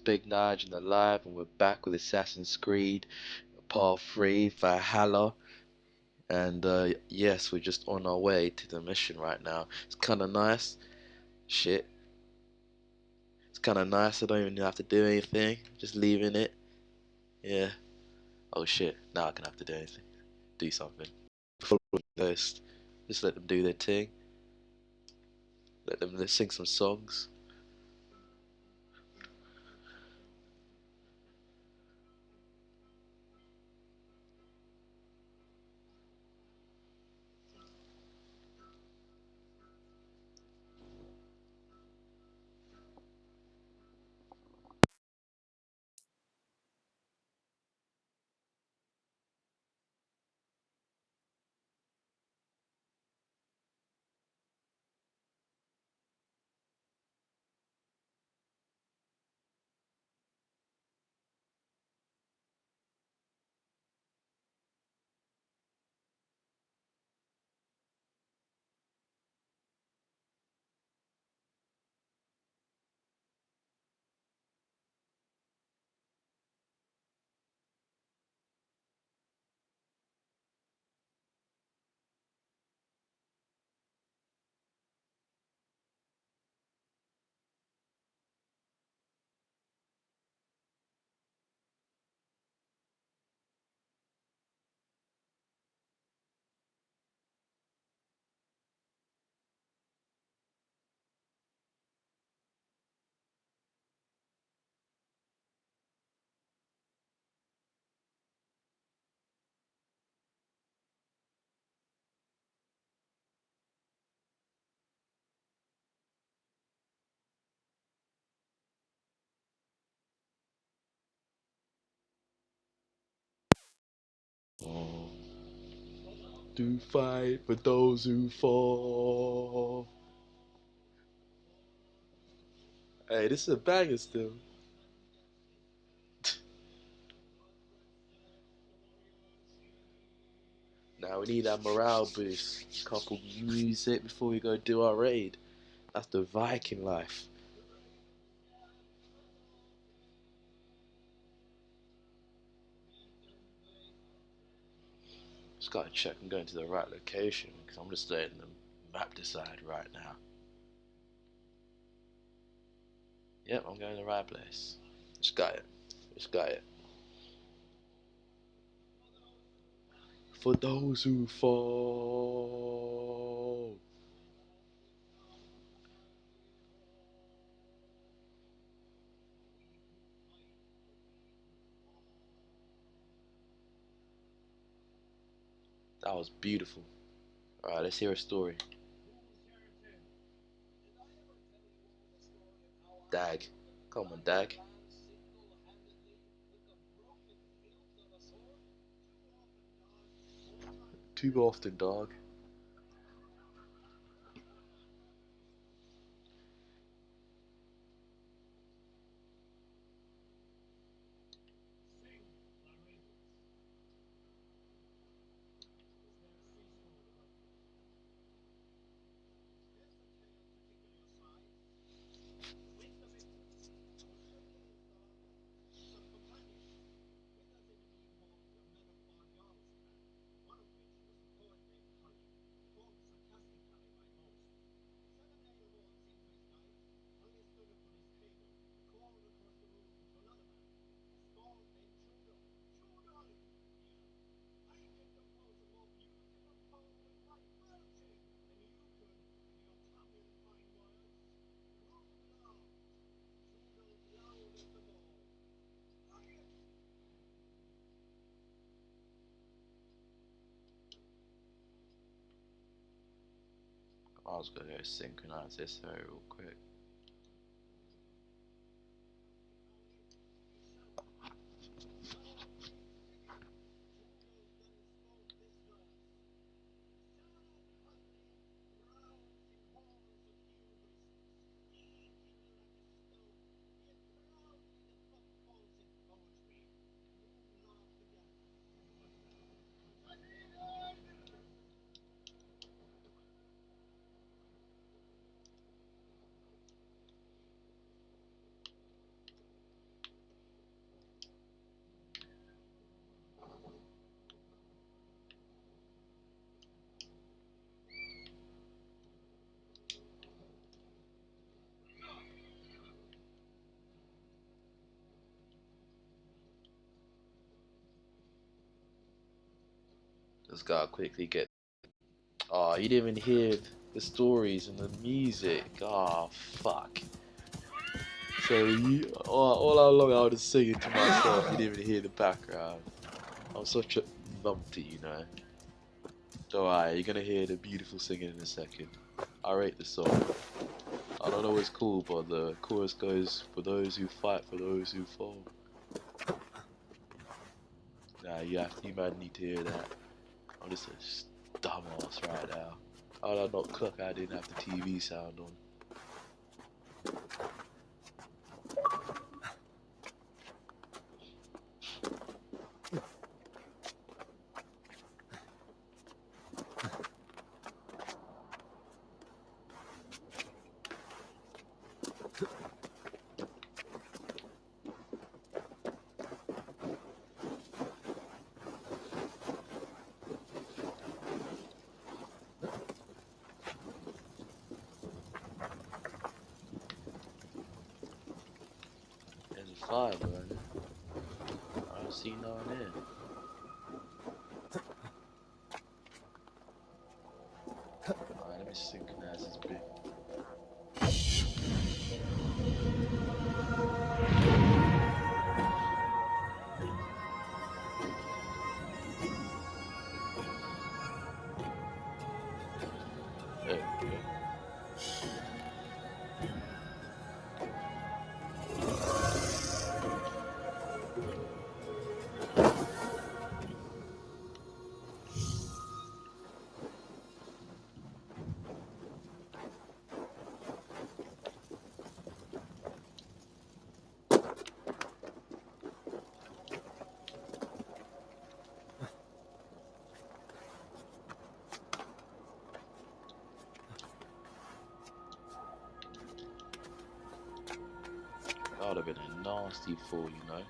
Big Nige and Alive, and we're back with Assassin's Creed Part 3, Valhalla. And yes, we're just on our way to the mission right now. It's kind of nice. Shit. It's kind of nice. I don't even have to do anything. Just leaving it. Yeah. Oh shit. Now I can have to do anything. Do something. Follow the ghost. Just let them do their thing. Let them sing some songs. To fight for those who fall. Hey, this is a banger still. Now we need that morale boost. Couple music before we go do our raid. That's the Viking life. Just gotta check I'm going to the right location because I'm just letting the map decide right now. Yep, I'm going to the right place. Just got it. Just got it. For those who fall. That was beautiful. Alright, let's hear a story. Dag. Come on, Dag. Too often, dog. I was gonna go synchronize this very real quick. Just gotta quickly get. Oh, you didn't even hear the stories and the music. Oh, fuck. So all along I was just singing to myself. You didn't even hear the background. I'm such a numpty, you know. Alright, you're gonna hear the beautiful singing in a second. I rate the song. I don't know what's cool, but the chorus goes, for those who fight, for those who fall. Nah, you might need to hear that. I'm just a dumbass right now. How did I not cook? I didn't have the TV sound on. There's a fire burning. I don't see no one here. Alright, let me synchronize this bit. There we go. That would have been a nasty fall, you know.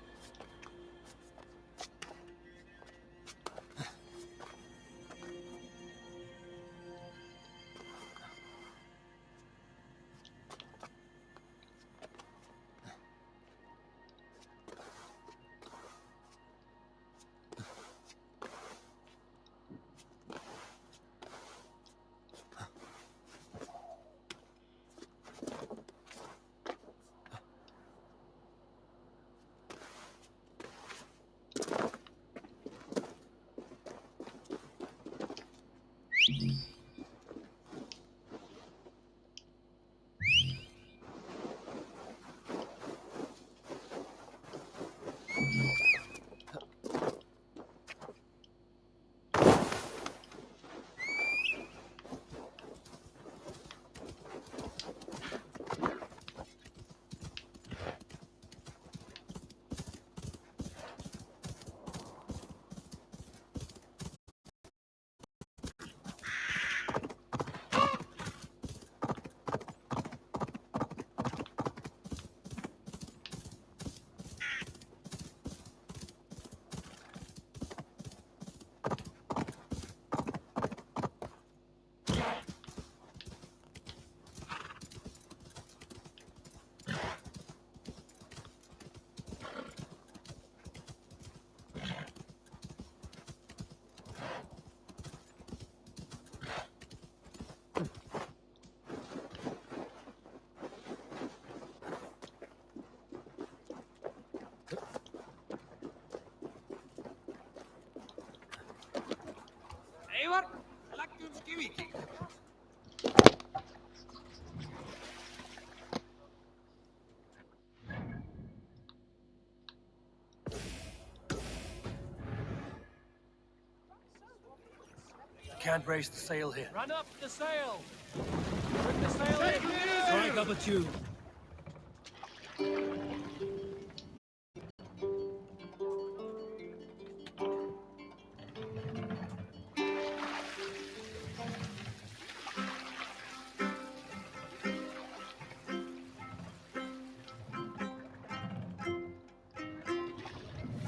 Can't raise the sail here. Run up the sail! Bring the sail in! Strike up a tune.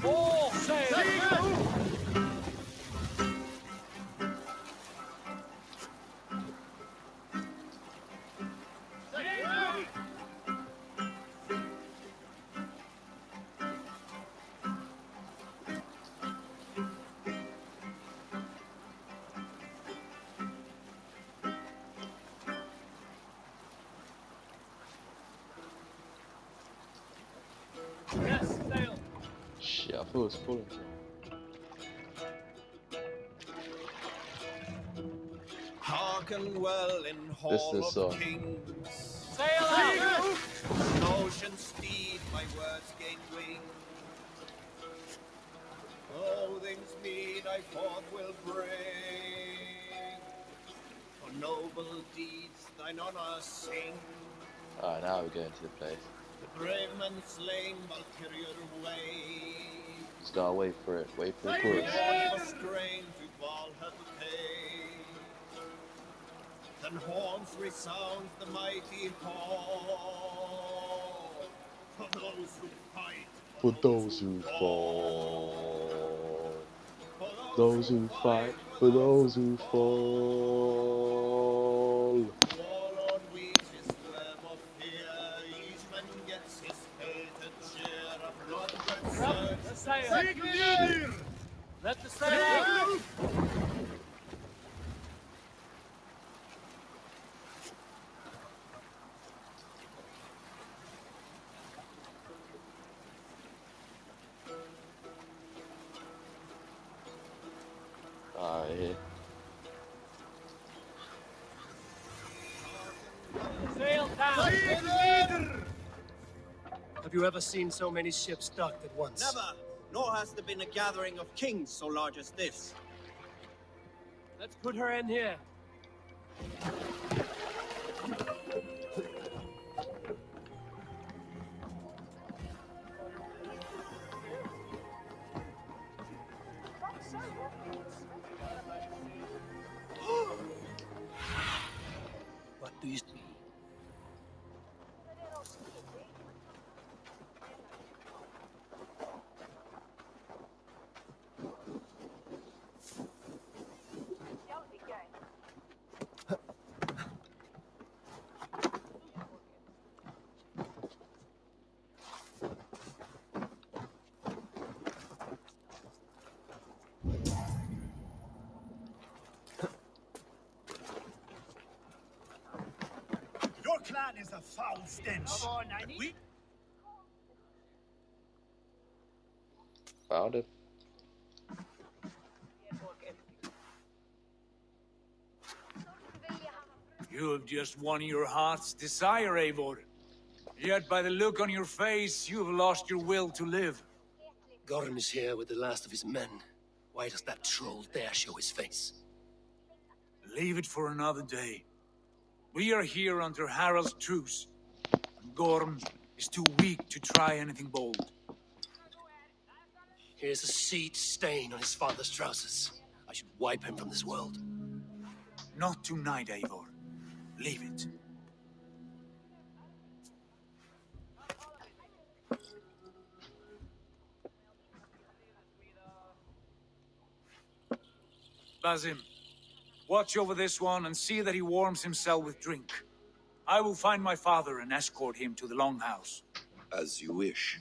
All sail! thought it was falling. Hearken well in This is Hall the of song. Kings. Sail out! An ocean steed, my words gain wing. Clothing's meed I forth will bring. For noble deeds thine honor sing. Alright, now we're going to the place. The brave men slain, Valkyrian way. Just gotta wait for it. Wait for the chorus. Born for strain to Valhalla pay. Then horns resound the mighty hall. For those who fight, For those who fall. Those who fight. For those who fall. Warlord weaves his web of fear. Each man gets his hated share of blood-red Up the surge. sail! Let the sail out! Alright, here. Sail down! Have you ever seen so many ships docked at once? Never, nor has there been a gathering of kings so large as this. Let's put her in here. What do you see? Your clan is a foul stench. Come on, I need... Found it. You have just won your heart's desire, Eivor. Yet by the look on your face, you have lost your will to live. Gorm is here with the last of his men. Why does that troll dare show his face? Leave it for another day. We are here under Harald's truce. And Gorm is too weak to try anything bold. Here's a seed stain on his father's trousers. I should wipe him from this world. Not tonight, Eivor. Leave it. Basim, watch over this one and see that he warms himself with drink. I will find my father and escort him to the Longhouse. As you wish.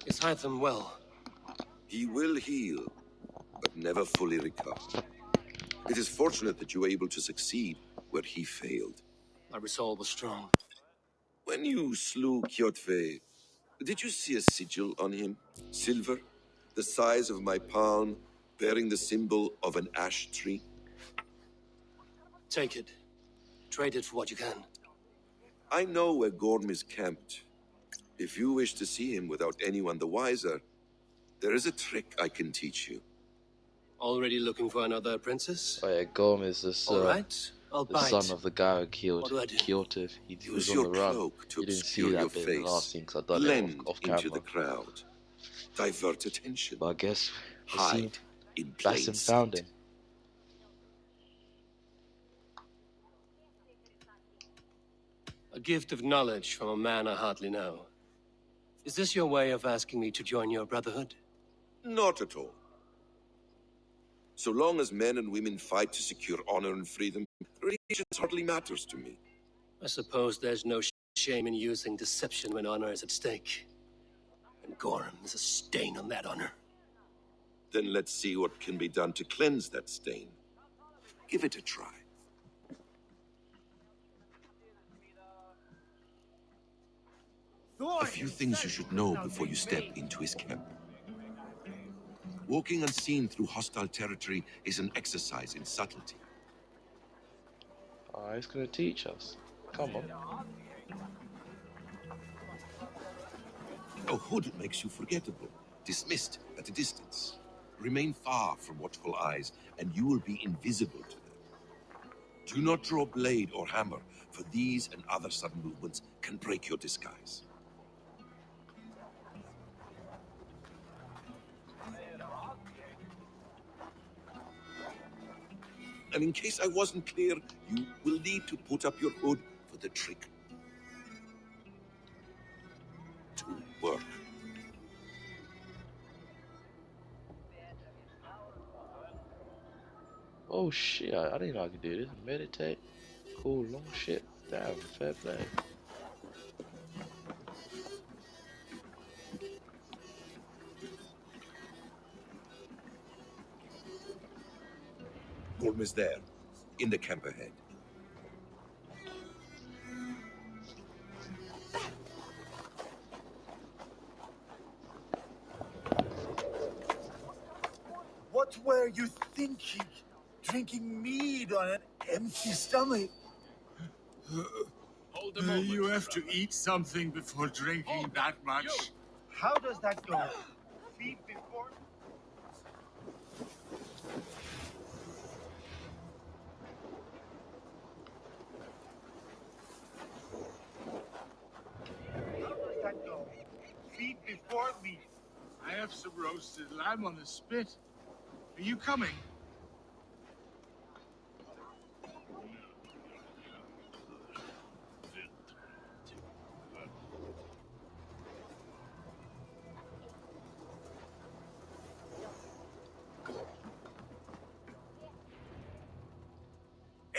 Is Hytham well? He will heal, but never fully recover. It is fortunate that you were able to succeed where he failed. My resolve was strong. When you slew Kjotve, did you see a sigil on him? Silver, the size of my palm, bearing the symbol of an ash tree? Take it. Trade it for what you can. I know where Gorm is camped. If you wish to see him without anyone the wiser, there is a trick I can teach you. Already looking for another princess? Oh yeah, Gorm is this, All right, I'll the bite. son of the guy who killed What do I do? Kyoto. He was Use on your the run. cloak to You didn't see obscure that your bit in the last face. scene because I done Blend it off into camera. the crowd. Divert attention. But I guess we'll see. Hide in plain Basim sight. found him. A gift of knowledge from a man I hardly know. Is this your way of asking me to join your brotherhood? Not at all. So long as men and women fight to secure honor and freedom, religion hardly matters to me. I suppose there's no shame in using deception when honor is at stake. And Gorm is a stain on that honor. Then let's see what can be done to cleanse that stain. Give it a try. A few things you should know before you step into his camp. Walking unseen through hostile territory is an exercise in subtlety. Oh, he's gonna teach us. Come on. A hood makes you forgettable, dismissed at a distance. Remain far from watchful eyes, and you will be invisible to them. Do not draw blade or hammer, for these and other sudden movements can break your disguise. And in case I wasn't clear, you will need to put up your hood for the trick to work. Oh shit, I didn't know I could do this. Meditate. Cool, long shit. Damn, fair play. Gorm is there, in the camp ahead. What were you thinking? Drinking mead on an empty stomach? Hold the moment. You have to eat something before drinking that much. How does that go? Feed before... How does that go? Feed before meat. I have some roasted lamb on the spit. Are you coming?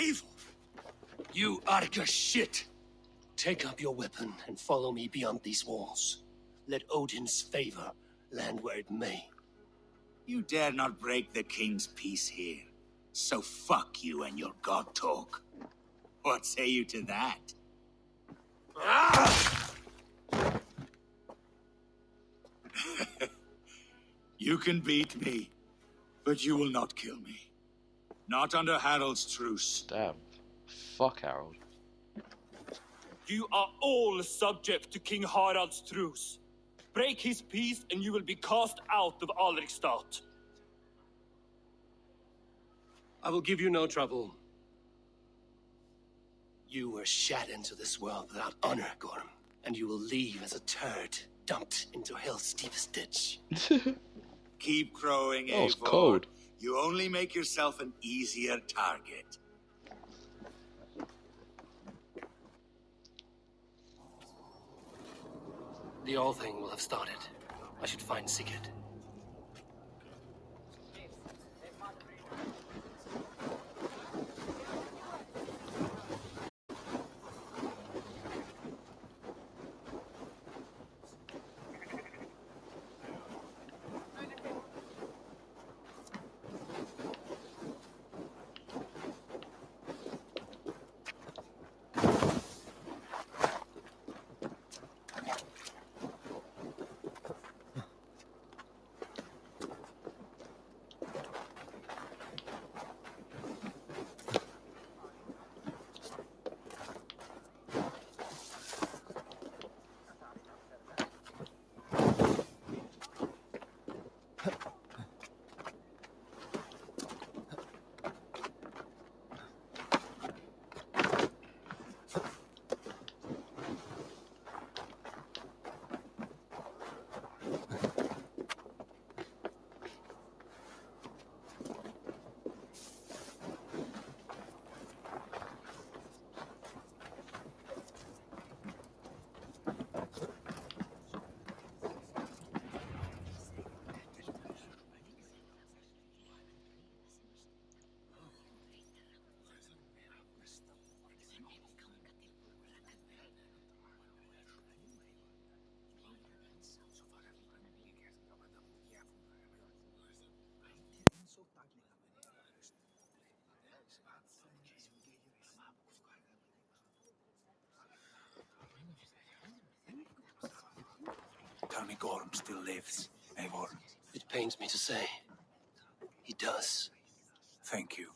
Eivor! You Arga shit! Take up your weapon and follow me beyond these walls. Let Odin's favor land where it may. You dare not break the king's peace here. So fuck you and your god talk. What say you to that? You can beat me, but you will not kill me. Not under Harald's truce. Damn. Fuck Harold. You are all subject to King Harald's truce. Break his peace and you will be cast out of Alrikstad. I will give you no trouble. You were shat into this world without honor, Gorm, and you will leave as a turd dumped into hell's deepest ditch. Keep crowing, That was Eivor. cold. You only make yourself an easier target. The All Thing will have started. I should find Sigurd. tell me Gorm still lives, Eivor. It pains me to say. He does. Thank you.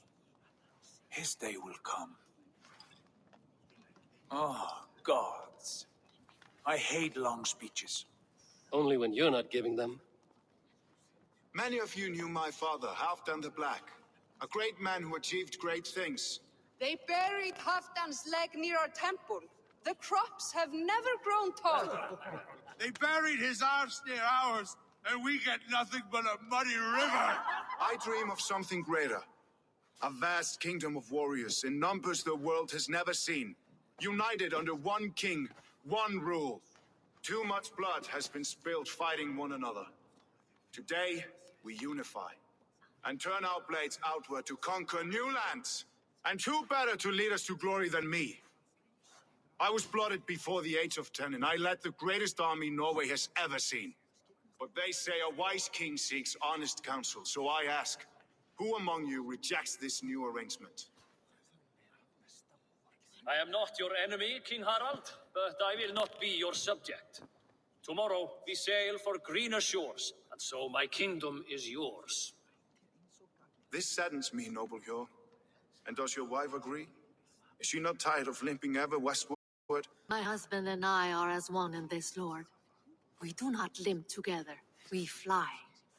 His day will come. Oh, gods. I hate long speeches. Only when you're not giving them. Many of you knew my father, Halfdan the Black. A great man who achieved great things. They buried Halfdan's leg near our temple. The crops have never grown taller. They buried his arse near ours, and we get nothing but a muddy river. I dream of something greater. A vast kingdom of warriors in numbers the world has never seen. United under one king, one rule. Too much blood has been spilled fighting one another. Today, we unify and turn our blades outward to conquer new lands. And who better to lead us to glory than me? I was blooded before the age of 10, and I led the greatest army Norway has ever seen. But they say a wise king seeks honest counsel, so I ask, who among you rejects this new arrangement? I am not your enemy, King Harald, but I will not be your subject. Tomorrow we sail for greener shores, and so my kingdom is yours. This saddens me, noble Hjor. And does your wife agree? Is she not tired of limping ever westward? My husband and I are as one in this, Lord. We do not limp together. We fly.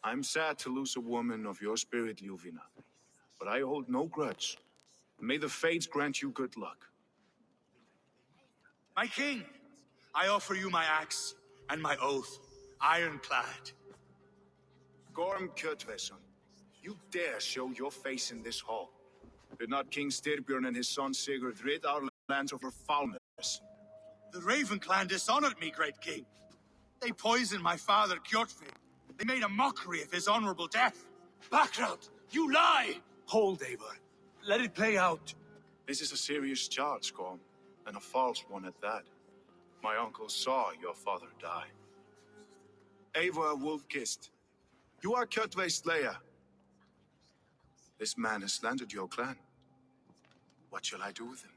I'm sad to lose a woman of your spirit, Ljuvina. But I hold no grudge. May the fates grant you good luck. My king, I offer you my axe and my oath, ironclad. Gorm Kjotveson, you dare show your face in this hall. Did not King Styrbjörn and his son Sigurd rid our lands of her foulness? The Raven clan dishonored me, great king. They poisoned my father, Kjotve. They made a mockery of his honorable death. Background! You lie! Hold, Eivor. Let it play out. This is a serious charge, Gorm, and a false one at that. My uncle saw your father die. Eivor Wolf-Kissed, you are Kjotve's slayer. This man has slandered your clan. What shall I do with him?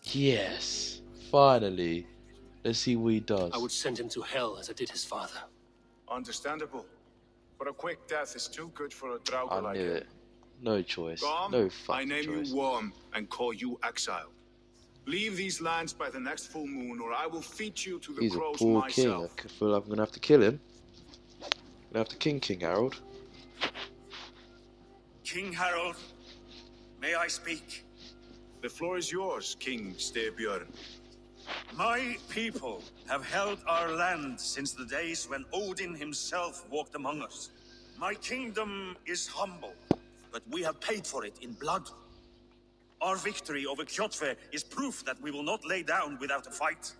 Yes, finally. Let's see what he does. I would send him to hell as I did his father. Understandable. But a quick death is too good for a Draugr I like knew him. it. No choice. Gorm, No I fucking name choice. you Worm and call you exiled. Leave these lands by the next full moon, or I will feed you to the He's a crows poor king. myself. I feel like I'm gonna have to kill him. I'm gonna have to King Harold. King Harold, may I speak? The floor is yours, King Styrbjörn. My people have held our land since the days when Odin himself walked among us. My kingdom is humble, but we have paid for it in blood. Our victory over Kjotve is proof that we will not lay down without a fight.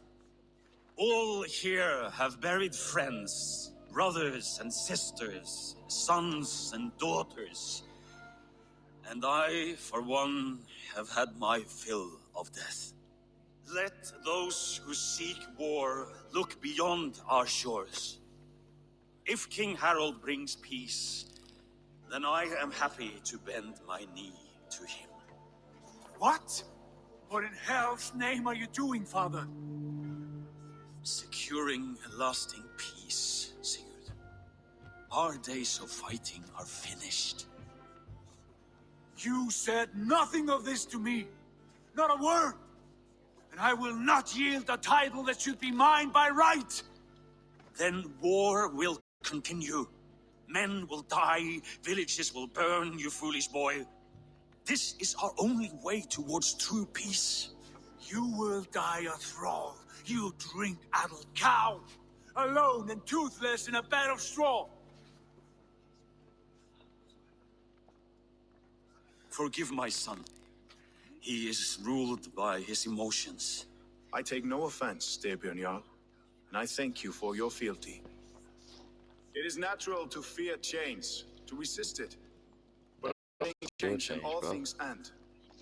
All here have buried friends, brothers and sisters, sons and daughters. And I, for one, have had my fill of death. Let those who seek war look beyond our shores. If King Harold brings peace, then I am happy to bend my knee to him. What? What in hell's name are you doing, father? Securing a lasting peace, Sigurd. Our days of fighting are finished. You said nothing of this to me. Not a word. And I will not yield a title that should be mine by right. Then war will continue. Men will die, villages will burn, you foolish boy. This is our only way towards true peace. You will die a thrall. You drink-addled cow. Alone and toothless in a bed of straw. Forgive my son. He is ruled by his emotions. I take no offense, Styrbjörn Jarl, and I thank you for your fealty. It is natural to fear change, to resist it. But things change and all things end.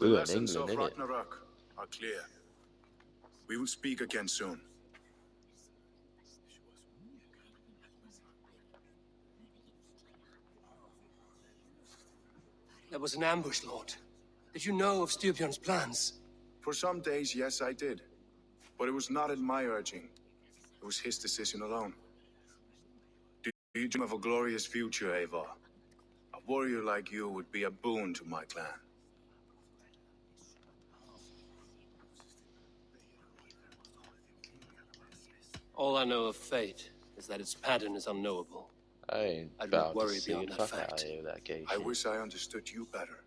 The We were in lessons of England, innit? Ragnarok are clear. We will speak again soon. That was an ambush, Lord. Did you know of Styrbjörn's plans? For some days, yes, I did. But it was not at my urging. It was his decision alone. Do you dream of a glorious future, Eivor? A warrior like you would be a boon to my clan. All I know of fate is that its pattern is unknowable. I ain't I do not about to worry see beyond the that fuck out of fact. here with that gay I shit. wish I understood you better.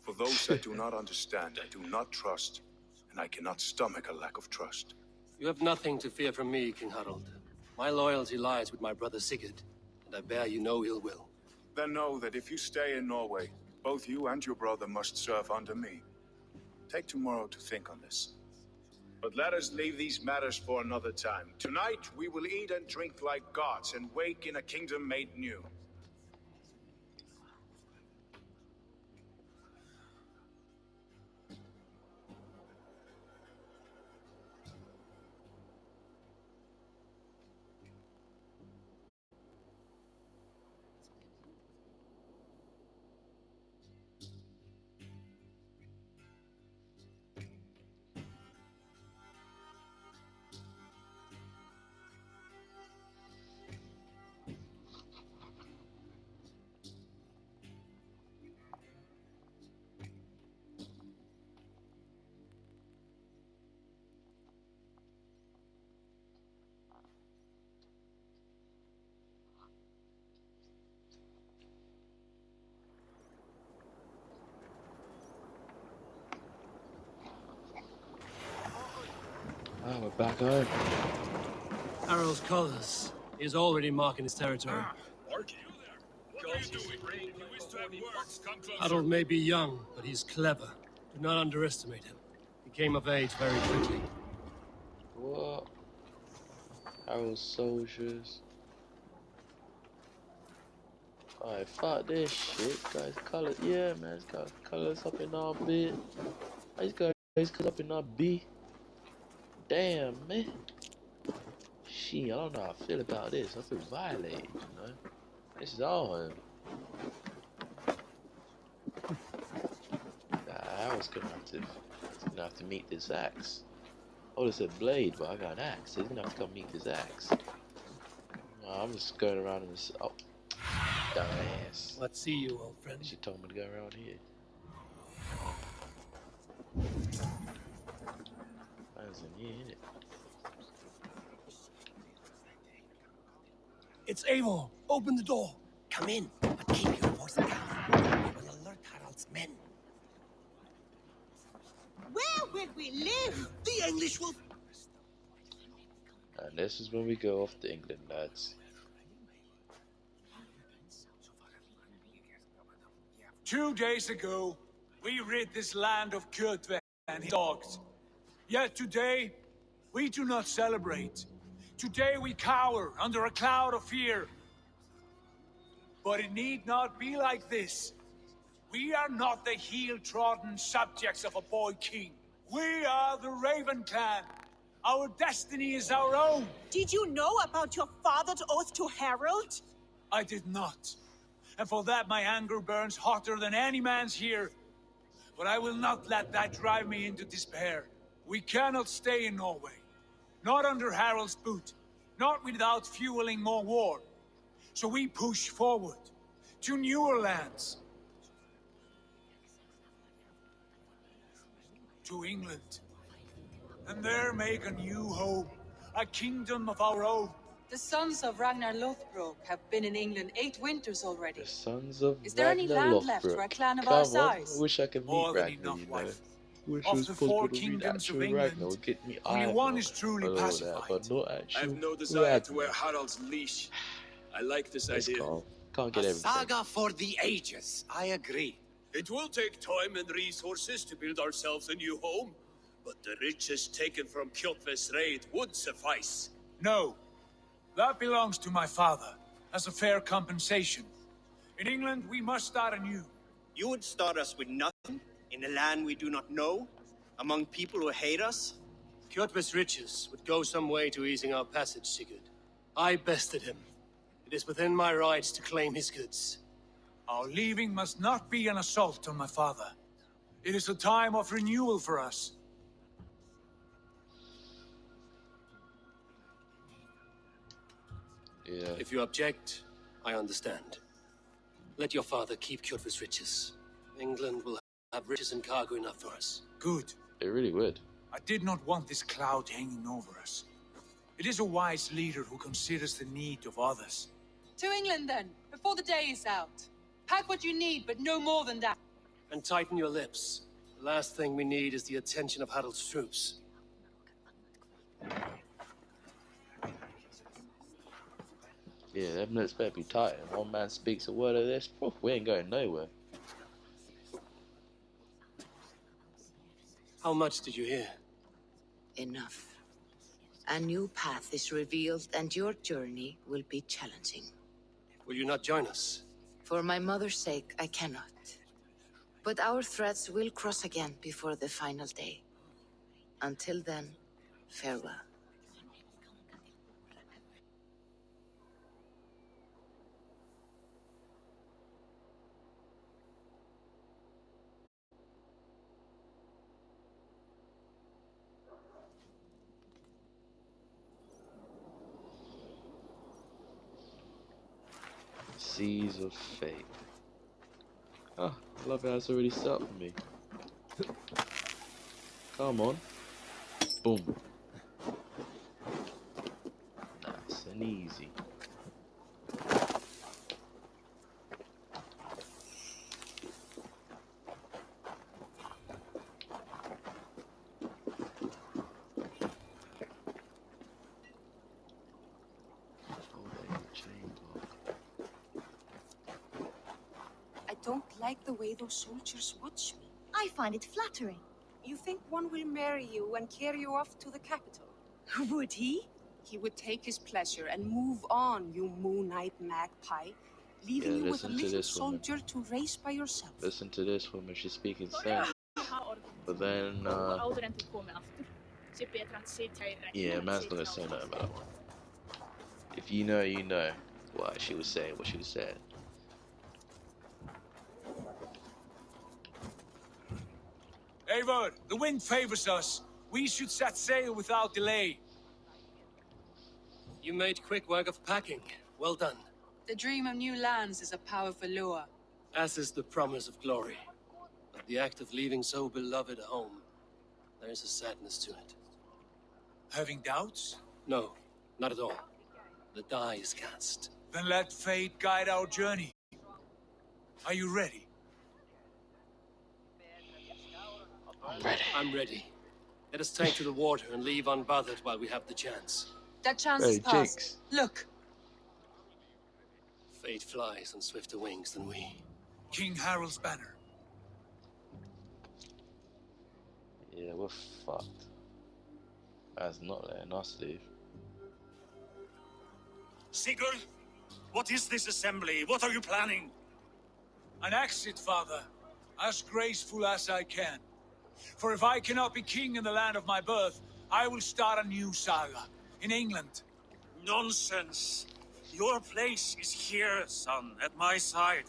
For those I do not understand, I do not trust, and I cannot stomach a lack of trust. You have nothing to fear from me, King Harald. My loyalty lies with my brother Sigurd, and I bear you no ill will. Then know that if you stay in Norway, both you and your brother must serve under me. Take tomorrow to think on this. But let us leave these matters for another time. Tonight, we will eat and drink like gods and wake in a kingdom made new. Oh, we're back home. Harald's colors. He is already marking his territory. Harold may be young, but he's clever. Do not underestimate him. He came of age very quickly. What? Harold soldiers. Alright, fuck this shit. Guys, colors. Yeah, man, it's got colors up in our bit. It's got colors up in our B. Damn, man. Shit, I don't know how I feel about this. I feel violated, you know? This is all him. I was gonna have to meet this axe. I would have said blade, but I got an axe. He's gonna have to come meet this axe. No, I'm just going around in this. Oh, dumbass. Let's see you, old friend. She told me to go around here. That's in here, innit? It's Eivor. Open the door. Come in, but keep your voice down. We will alert Harald's men. Where will we live? The English will... And this is when we go off to England, lads. 2 days ago, we rid this land of Kjotve and his dogs. Yet today, we do not celebrate. Today we cower under a cloud of fear. But it need not be like this. We are not the heel-trodden subjects of a boy king. We are the Raven clan. Our destiny is our own. Did you know about your father's oath to Harald? I did not. And for that my anger burns hotter than any man's here. But I will not let that drive me into despair. We cannot stay in Norway. Not under Harald's boot. Not without fueling more war. So we push forward to newer lands. To England. And there make a new home. A kingdom of our own. The sons of Ragnar Lothbrok have been in England 8 winters already. The sons of Is there any Ragnar land left Lothbrok. for a clan of Come our on, size? I wish I could meet More than Ragnar, enough, you know. wife. Wish Of it was the possible 4 to meet kingdoms of actual England, Ragnar would get me only eyeball one is truly and all that, pacified. but not actual I have no desire to Ragnar. wear Harald's leash. I like this Let's idea. go. Can't get A everything. saga for the ages. I agree. It will take time and resources to build ourselves a new home, but the riches taken from Kjotve's raid would suffice. No. That belongs to my father, as a fair compensation. In England, we must start anew. You would start us with nothing, in a land we do not know, among people who hate us? Kjotve's riches would go some way to easing our passage, Sigurd. I bested him. It is within my rights to claim his goods. Our leaving must not be an assault on my father. It is a time of renewal for us. Yeah. If you object, I understand. Let your father keep Kjotve's riches. England will have riches and cargo enough for us. Good. It really would. I did not want this cloud hanging over us. It is a wise leader who considers the need of others. To England, then, before the day is out. Pack what you need, but no more than that. And tighten your lips. The last thing we need is the attention of Harald's troops. Yeah, them lips better be tight. If one man speaks a word of this, we ain't going nowhere. How much did you hear? Enough. A new path is revealed, and your journey will be challenging. Will you not join us? For my mother's sake, I cannot. But our threads will cross again before the final day. Until then, farewell. Seas of Fate. Oh, I love how it's already set up for me. Come on. Boom. Nice and easy. I don't like the way those soldiers watch me. I find it flattering. You think one will marry you and carry you off to the capital? Would he? He would take his pleasure and move on, you moon-eyed magpie, leaving Yeah, you with a listen to little this woman. soldier to raise by yourself. Listen to this woman, she's speaking sense. But then, yeah, man's not gonna say nothing about that one. If you know, you know why she was saying what she was saying. Eivor, the wind favors us. We should set sail without delay. You made quick work of packing. Well done. The dream of new lands is a powerful lure. As is the promise of glory. But the act of leaving so beloved a home, there is a sadness to it. Having doubts? No, not at all. The die is cast. Then let fate guide our journey. Are you ready? I'm ready. Let us take to the water and leave unbothered while we have the chance. That chance Hey, is past. Jinx. Look. Fate flies on swifter wings than we. King Harald's banner. Yeah, we're fucked. That's not letting us leave. Sigurd, what is this assembly? What are you planning? An exit, father. As graceful as I can. For if I cannot be king in the land of my birth, I will start a new saga. In England. Nonsense. Your place is here, son, at my side.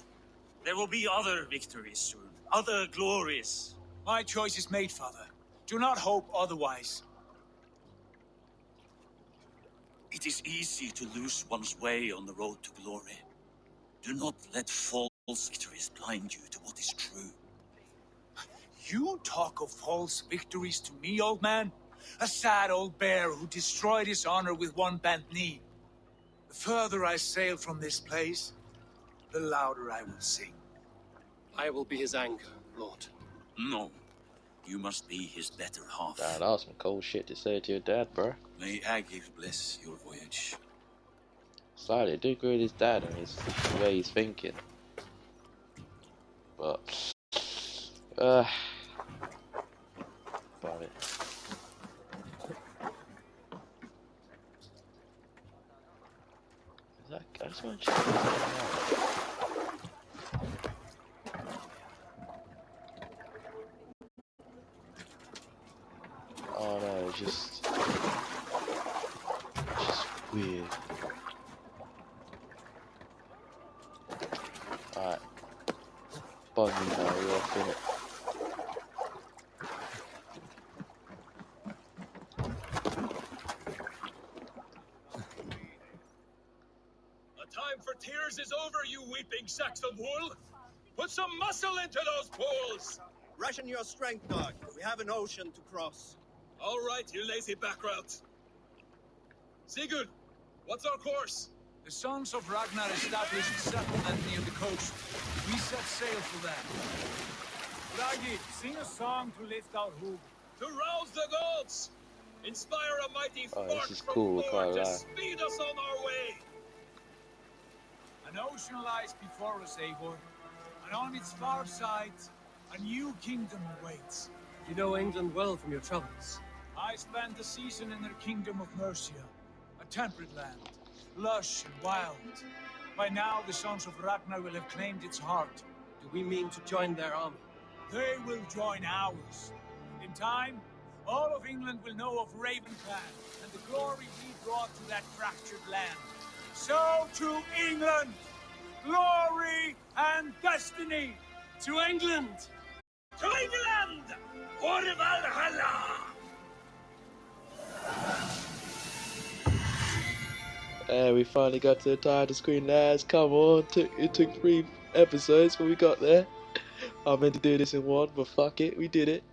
There will be other victories soon. Other glories. My choice is made, father. Do not hope otherwise. It is easy to lose one's way on the road to glory. Do not let false victories blind you to what is true. You talk of false victories to me, old man? A sad old bear who destroyed his honor with one bent knee. The further I sail from this place, the louder I will sing. I will be his anchor, Lord. No. You must be his better half. Damn, that was some cold shit to say to your dad, bro. May Agir bless your voyage. Slightly, do agree with his dad and his the way he's thinking. But, about it. Is that, I just want to check this out. Oh no, it's just weird. Alright. Bug me now, we're off in it. tears is over, you weeping sacks of wool. Put some muscle into those pools. Ration your strength, dog. We have an ocean to cross. All right, you lazy backrout. Sigurd, what's our course? The Sons of Ragnar established settlement near the coast. We set sail for them. Bragi, sing a song to lift our hoop. To rouse the gods! Inspire a mighty Oh, fart this is from cool, Thor can't to lie. speed us on our way! An ocean lies before us, Eivor, and on its far side, a new kingdom awaits. You know England well from your travels. I spent a season in their kingdom of Mercia, a temperate land, lush and wild. By now, the Sons of Ragnar will have claimed its heart. Do we mean to join their army? They will join ours. In time, all of England will know of Ravenclan and the glory we brought to that fractured land. So to England, glory and destiny. To England! To England! For Valhalla! We finally got to the title screen, lads. Come on, it took 3 episodes, but we got there. I meant to do this in 1, but fuck it, we did it.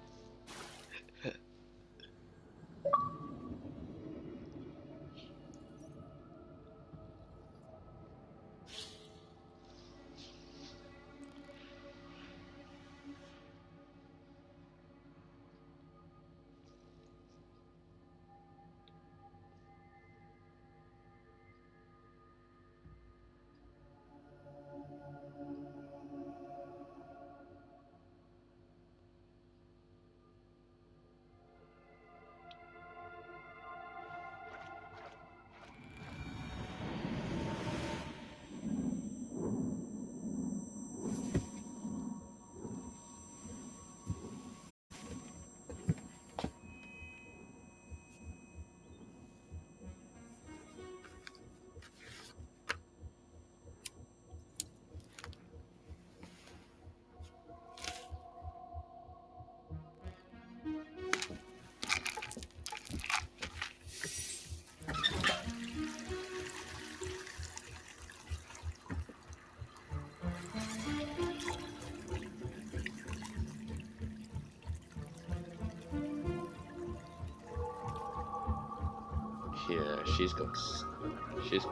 Yeah, she's gone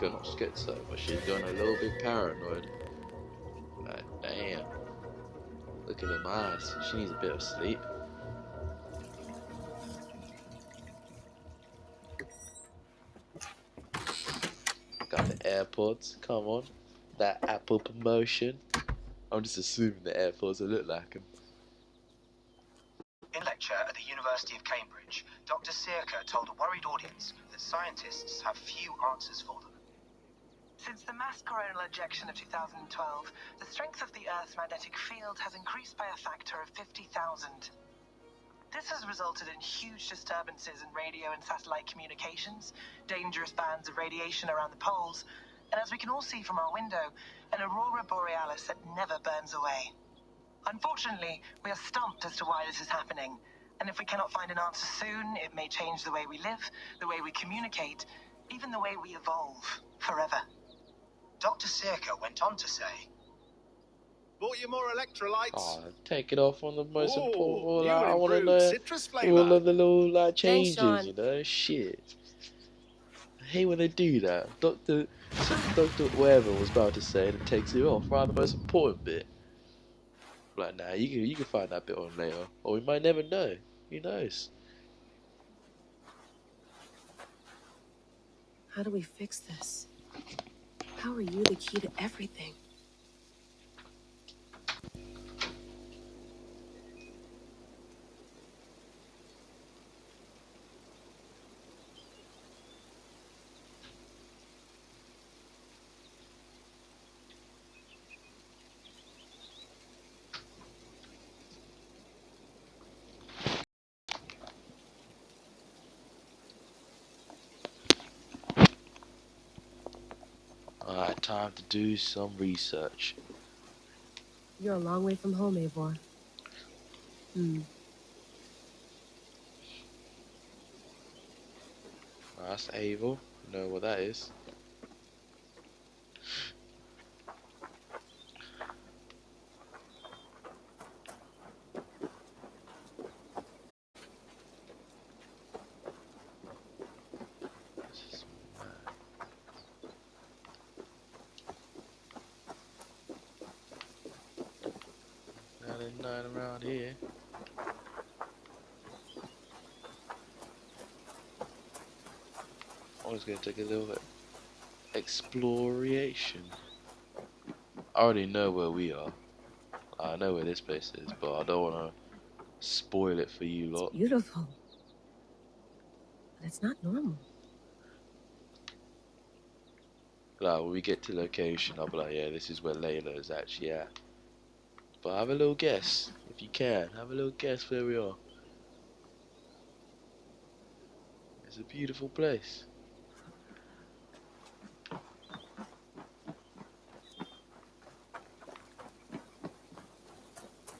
not schizo, but she's gone a little bit paranoid. Like, damn. Look at them eyes. She needs a bit of sleep. Got the AirPods. Come on. That Apple promotion. I'm just assuming the AirPods will look like them. In a lecture at the University of Cambridge, Dr. Searcher told a worried audience that scientists have few answers for them. Since the mass coronal ejection of 2012, the strength of the Earth's magnetic field has increased by a factor of 50,000. This has resulted in huge disturbances in radio and satellite communications, dangerous bands of radiation around the poles, and as we can all see from our window, an aurora borealis that never burns away. Unfortunately, we are stumped as to why this is happening, and if we cannot find an answer soon, it may change the way we live, the way we communicate, even the way we evolve, forever. Dr. Searcher went on to say, Bought you more electrolytes? Oh, take it off on the most important. New Like, and I want to improved know citrus flavour. all of the little like Thanks, changes, Sean. you know. Shit. I hate when they do that. Doctor whatever was about to say, and it takes it off. Right, the most important bit. Like, nah, you can find that bit on later, or we might never know. Who knows? How do we fix this? How are you the key to everything? Alright, time to do some research. You're a long way from home, Eivor. That's Avil. You know what that is. ain't nothing around here. I'm just gonna take a little bit exploration. I already know where we are. I know where this place is, but I don't wanna spoil it for you lot. Beautiful. But it's not normal. Like when we get to location, I'll be like, yeah, this is where Layla is actually at. But have a little guess, if you can. Have a little guess where we are. It's a beautiful place.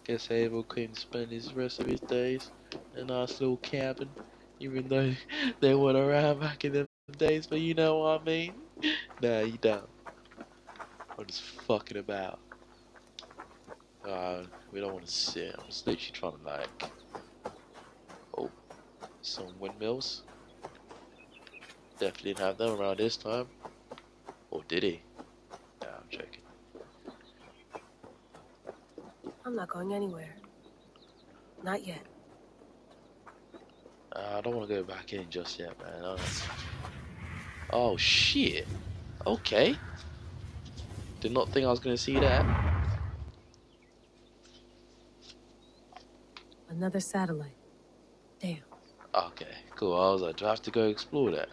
Guess Abel couldn't spend his rest of his days in a nice little cabin, even though they weren't around back in them days, but you know what I mean? Nah, you don't. I'm just fucking about. We don't want to sit. I'm just literally trying to like... Oh, some windmills. Definitely didn't have them around this time. Or did he? Nah, I'm joking. I'm not going anywhere. Not yet. I don't want to go back in just yet, man. Oh, shit. Okay. Did not think I was going to see that. Another satellite. Damn. Okay, cool. I was like, do I have to go explore that?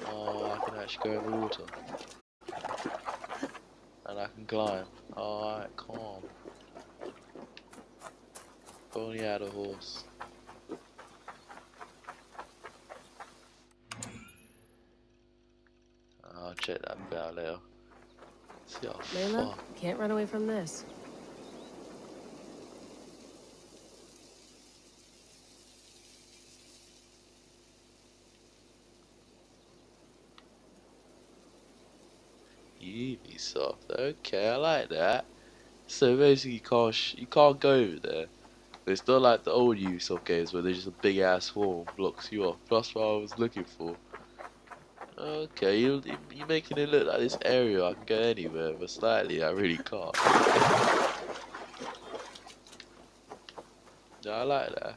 Oh, I can actually go in the water. And I can climb. Alright, calm. If only I had a horse. I'll check that bit out later. See how Layla, far. can't run away from this. Ubisoft. Okay, I like that. So basically, you can't go over there. It's not like the old Ubisoft games where there's just a big ass wall blocks you off. That's what I was looking for. Okay, you're making it look like this area I can go anywhere, but slightly I really can't. Yeah, I like that.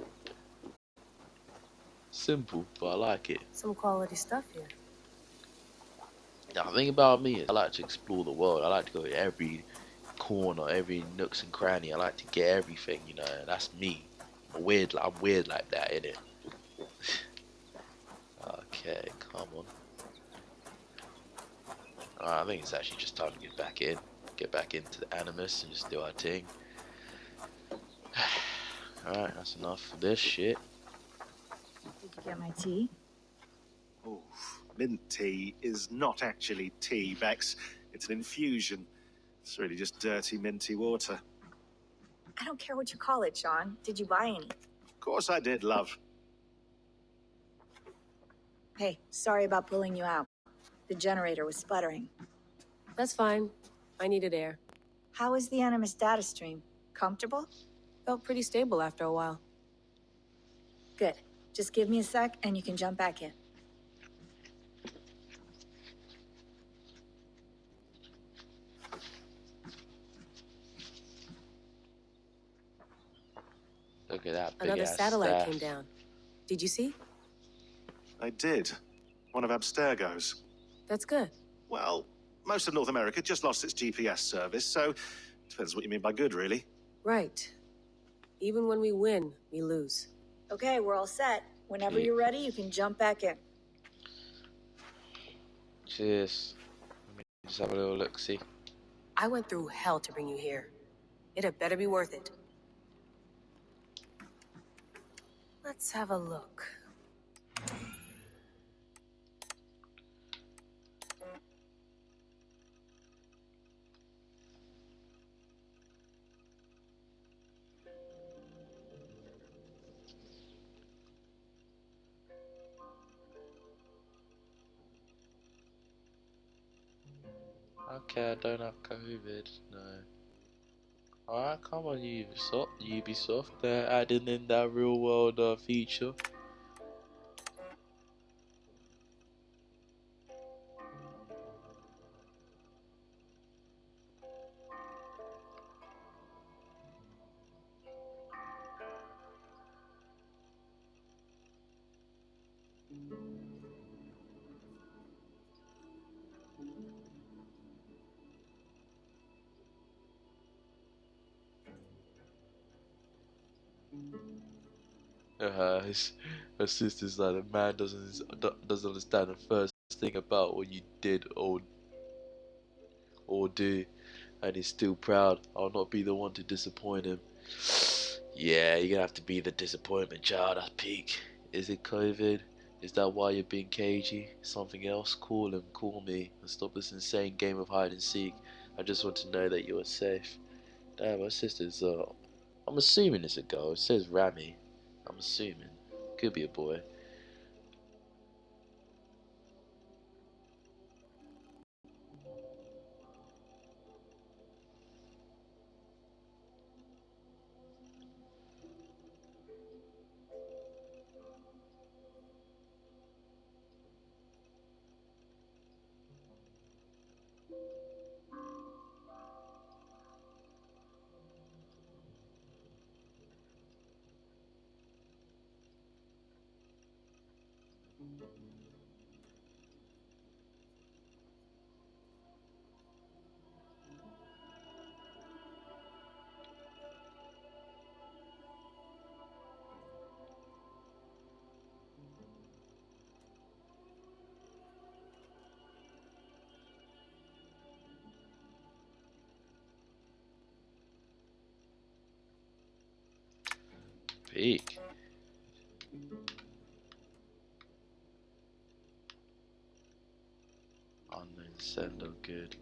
Simple, but I like it. Some quality stuff here. Now, the thing about me is I like to explore the world. I like to go to every corner, every nooks and cranny. I like to get everything, you know. That's me. I'm weird like that, innit? Okay, come on. I think it's actually just time to get back in. Get back into the Animus and just do our thing. Alright, that's enough of this shit. Did you get my tea? Oh, mint tea is not actually tea, Bex. It's an infusion. It's really just dirty, minty water. I don't care what you call it, Sean. Did you buy any? Of course I did, love. Hey, sorry about pulling you out. The generator was sputtering. That's fine. I needed air. How was the Animus data stream? Comfortable? Felt pretty stable after a while. Good. Just give me a sec and you can jump back in. Look at that big Another ass satellite staff. came down. Did you see? I did. One of Abstergo's. That's good. Well, most of North America just lost its GPS service, so depends what you mean by good, really. Right. Even when we win, we lose. Okay, we're all set. Whenever you're ready, you can jump back in. Cheers. Let me just have a little look, see. I went through hell to bring you here. It had better be worth it. Let's have a look. Okay, I don't have COVID, no. Alright, come on Ubisoft, they're adding in that real world feature. His, her sister's like a man doesn't understand the first thing about what you did or do, and he's still proud. I'll not be the one to disappoint him. Yeah, you're gonna have to be the disappointment child at peak. Is it COVID? Is that why you're being cagey? Something else? Call him, call me, and stop this insane game of hide and seek. I just want to know that you are safe. Damn, my sister's, I'm assuming it's a girl. It says Rami. I'm assuming. Could be a boy. Peak. Unknown sender, good.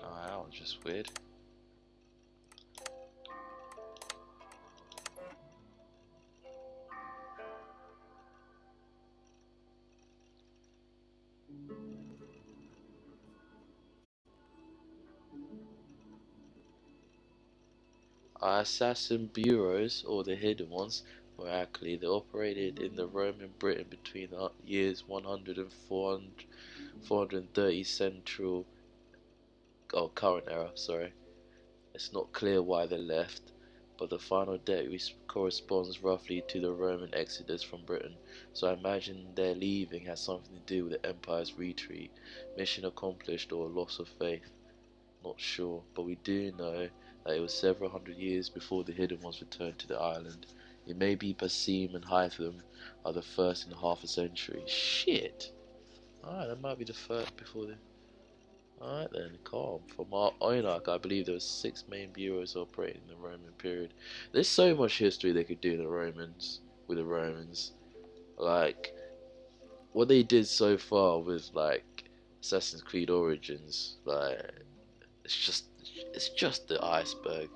Oh, that was just weird. Assassin bureaus, or the hidden ones, were actually they operated in the Roman Britain between the years 100 and 430 central, current era, sorry. It's not clear why they left, but the final date corresponds roughly to the Roman exodus from Britain, so I imagine their leaving has something to do with the Empire's retreat, mission accomplished, or loss of faith. Not sure, but we do know that it was several hundred years before the Hidden Ones returned to the island. It may be Basim and Hytham are the first in half a century. Shit! Alright, that might be the first before the... Alright then, calm. From our Oinak, I believe there were 6 main bureaus operating in the Roman period. There's so much history they could do in the Romans, with the Romans. Like, what they did so far with, like, Assassin's Creed Origins, like, it's just the iceberg.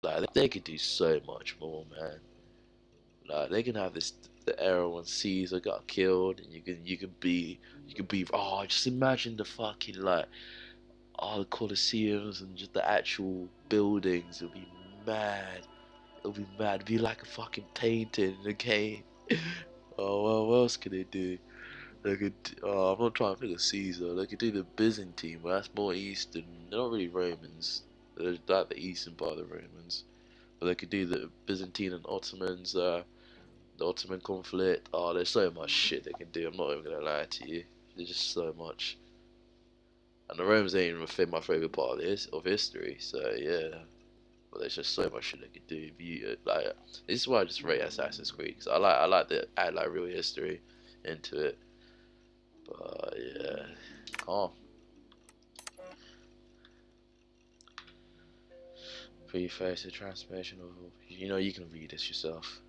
Like they could do so much more, man. Like they can have this the era when Caesar got killed, and you can be just imagine the fucking like the Colosseums and just the actual buildings. It'll be mad. It'll be mad. It'll be like a fucking painting in a game. Oh well, what else could they do? They could. I'm not trying to think of Caesar. They could do the Byzantine, but that's more Eastern. They're not really Romans. They're like the Eastern part of the Romans. But they could do the Byzantine and Ottomans. The Ottoman conflict. Oh, there's so much shit they can do. I'm not even gonna lie to you. There's just so much. And the Romans ain't even my favorite part of this of history. So yeah. But there's just so much shit they could do. If you like, this is why I just rate Assassin's Creed. Cause I like to add like real history into it. But yeah, calm. Preface the transformation of you can read this yourself.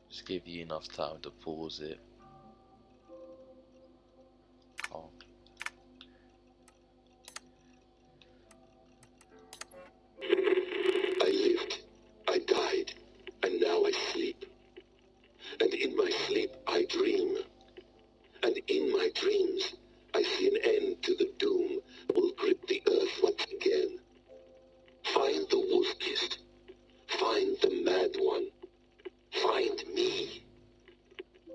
Just give you enough time to pause it. Oh. I lived, I died, and now I sleep. And in my sleep I dream. And in my dreams I see an end to the doom that will grip the earth once again. Find the wolf-kissed. Find the mad one. Find me.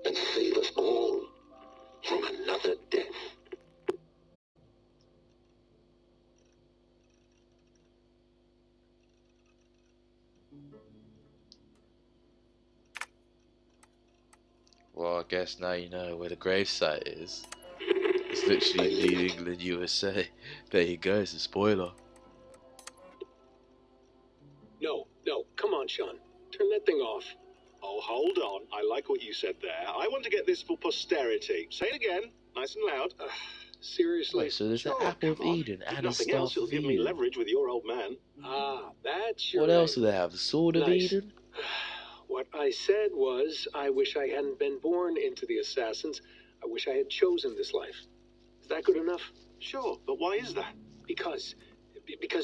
And save us all from another death. Well, I guess now you know where the gravesite is. It's literally New England, USA. There you go, it's a spoiler. No, come on, Sean. Turn that thing off. Oh, hold on. I like what you said there. I want to get this for posterity. Say it again, nice and loud. Seriously? Wait, so there's the Apple of Eden If and the nothing else, Staff it'll of give me Eden. leverage with your old man. Ah, that's your What else do angle. they have? The Sword of Nice. Eden? What I said was, I wish I hadn't been born into the Assassins. I wish I had chosen this life. Is that good enough? Sure, but why is that? Because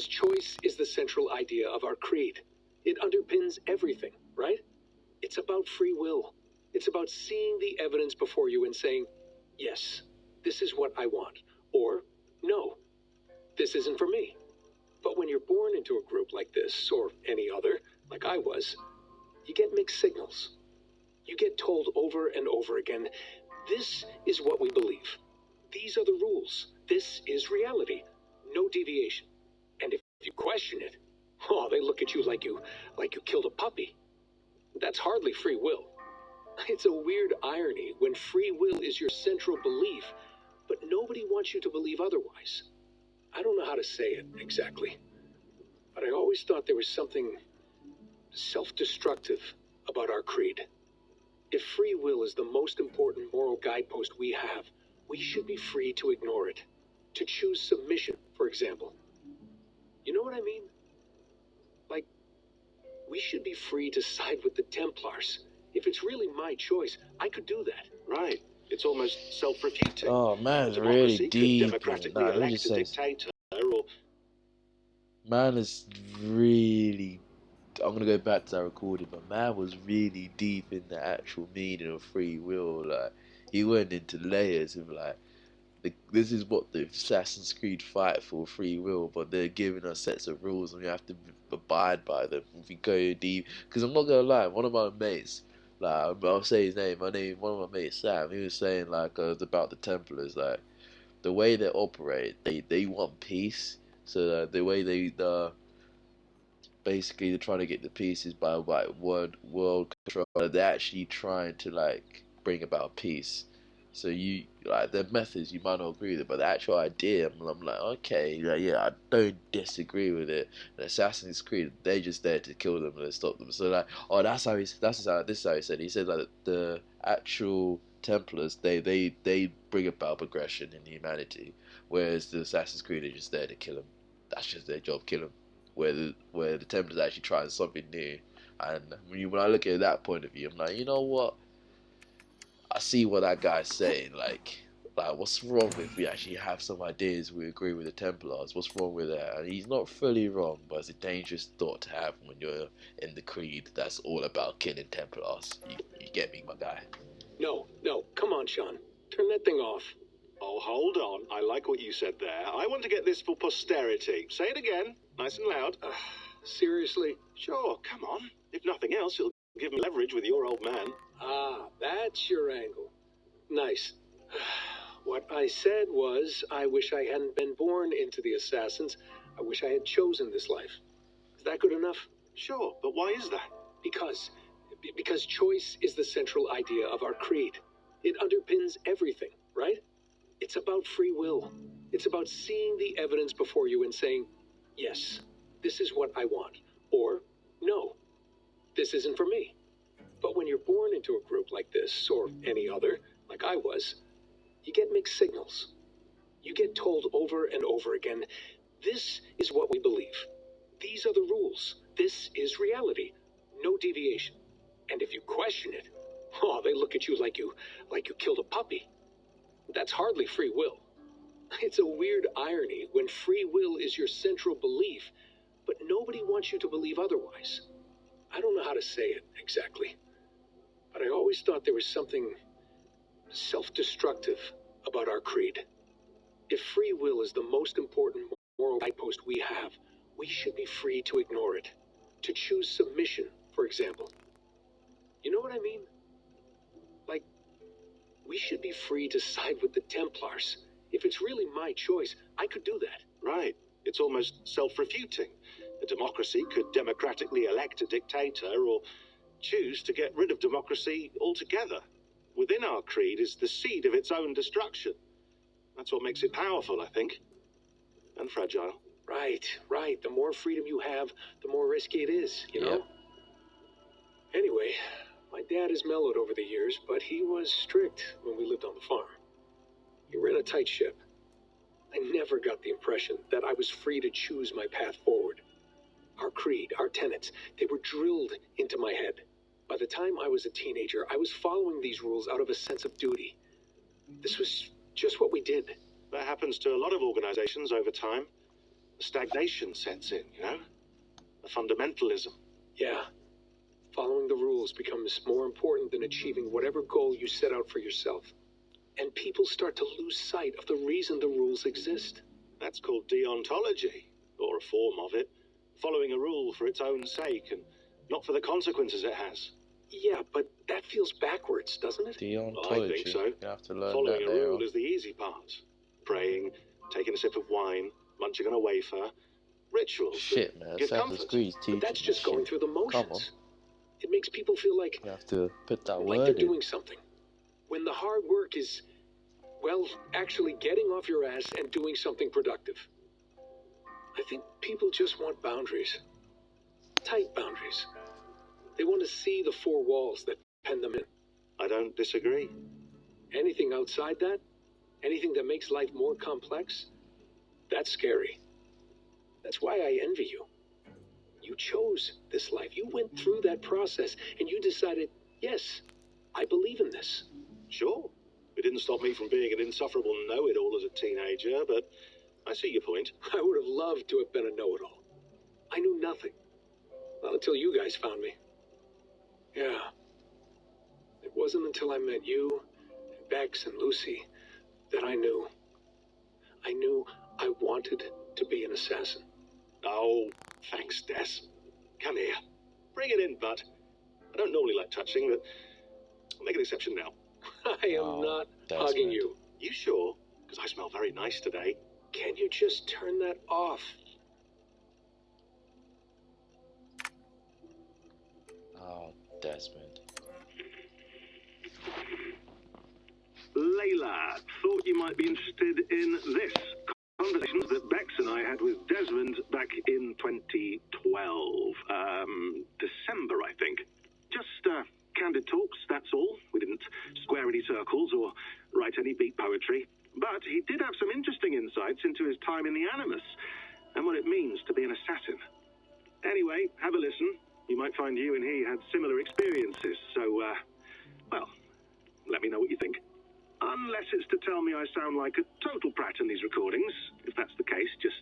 choice is the central idea of our creed. It underpins everything, right? It's about free will. It's about seeing the evidence before you and saying, yes, this is what I want. Or, no, this isn't for me. But when you're born into a group like this, or any other, like I was, you get mixed signals. You get told over and over again, this is what we believe. These are the rules. This is reality. No deviation. And if you question it, oh, they look at you like you killed a puppy. That's hardly free will. It's a weird irony when free will is your central belief, but nobody wants you to believe otherwise. I don't know how to say it exactly, but I always thought there was something self-destructive about our creed. If free will is the most important moral guidepost we have, we should be free to ignore it. To choose submission, for example. You know what I mean? Like, we should be free to side with the Templars. If it's really my choice, I could do that. Right. It's almost self-refuting. Oh, man, it's really Democracy could deep. democratically Nah, let me elect just a say, dictator, or man is really. I'm gonna go back to that recording, but man was really deep in the actual meaning of free will. Like, he went into layers of like, this is what the Assassin's Creed fight for, free will, but they're giving us sets of rules and we have to abide by them. If we go deep, because I'm not gonna lie, one of my mates, like I'll say his name, one of my mates, Sam, he was saying like about the Templars, like the way they operate, they want peace, so the way they basically they're trying to get the pieces by like world control. They're actually trying to like bring about peace. So you like the methods you might not agree with it, but the actual idea, I'm like, okay, like, yeah, I don't disagree with it. And Assassin's Creed, they're just there to kill them and stop them. So like, oh, this is how he said. He said like the actual Templars, they bring about progression in humanity, whereas the Assassin's Creed are just there to kill them. That's just their job, kill them. Where the Templars actually trying something new. And when I look at that point of view, I'm like, you know what? I see what that guy's saying. Like what's wrong if we actually have some ideas we agree with the Templars? What's wrong with that? And he's not fully wrong, but it's a dangerous thought to have when you're in the creed that's all about killing Templars. You get me, my guy? No, come on, Sean. Turn that thing off. oh, hold on. I like what you said there. I want to get this for posterity. Say it again, nice and loud. Seriously? Sure, come on. If nothing else, it'll give me leverage with your old man. Ah, that's your angle. Nice. What I said was, I wish I hadn't been born into the Assassins. I wish I had chosen this life. Is that good enough? Sure, but why is that? Because choice is the central idea of our creed. It underpins everything, right? It's about free will. It's about seeing the evidence before you and saying, yes, this is what I want. Or, no, this isn't for me. But when you're born into a group like this, or any other, like I was, you get mixed signals. You get told over and over again, this is what we believe. These are the rules. This is reality. No deviation. And if you question it, at you like you killed a puppy. That's hardly free will. It's a weird irony when free will is your central belief, but nobody wants you to believe otherwise. I don't know how to say it exactly, but I always thought there was something self-destructive about our creed. If free will is the most important moral guidepost we have, we should be free to ignore it. To choose submission, for example. You know what I mean? Like, we should be free to side with the Templars. If it's really my choice, I could do that. Right. It's almost self-refuting. A democracy could democratically elect a dictator or choose to get rid of democracy altogether. Within our creed is the seed of its own destruction. That's what makes it powerful, I think. And fragile. Right. The more freedom you have, the more risky it is, you know? Anyway, my dad has mellowed over the years, but he was strict when we lived on the farm. He ran a tight ship. I never got the impression that I was free to choose my path forward. Our creed, our tenets, they were drilled into my head. By the time I was a teenager, I was following these rules out of a sense of duty. This was just what we did. That happens to a lot of organizations over time. Stagnation sets in, you know? A fundamentalism. Yeah. Following the rules becomes more important than achieving whatever goal you set out for yourself. And people start to lose sight of the reason the rules exist. That's called deontology, or a form of it. Following a rule for its own sake and not for the consequences it has. Yeah, but that feels backwards, doesn't it? Deontology. Well, I think so. You have to learn Following that a there. rule is the easy part. Praying, taking a sip of wine, munching on a wafer. Rituals. Shit, man. Assassin's Creed's teaching. But that's just going through the motions. Come on. It makes people feel like You have to put that like word they're in. doing something. When the hard work is, well, actually getting off your ass and doing something productive. I think people just want boundaries. Tight boundaries. They want to see the four walls that pen them in. I don't disagree. Anything outside that, anything that makes life more complex, that's scary. That's why I envy you. You chose this life. You went through that process and you decided, yes, I believe in this. Sure. It didn't stop me from being an insufferable know-it-all as a teenager, but I see your point. I would have loved to have been a know-it-all. I knew nothing. Not until you guys found me. Yeah. It wasn't until I met you, and Bex and Lucy, that I knew. I knew I wanted to be an assassin. Oh, thanks, Des. Come here. Bring it in, bud. I don't normally like touching, but I'll make an exception now. I am not hugging you. You sure? Because I smell very nice today. Can you just turn that off? Oh, Desmond. Layla, thought you might be interested in this. Conversations that Bex and I had with Desmond back in 2012. December, I think. Just candid talks, that's all. We didn't square any circles or write any beat poetry. But he did have some interesting insights into his time in the Animus and what it means to be an assassin. Anyway, have a listen. You might find you and he had similar experiences. So, well, let me know what you think. Unless it's to tell me I sound like a total prat in these recordings. If that's the case, just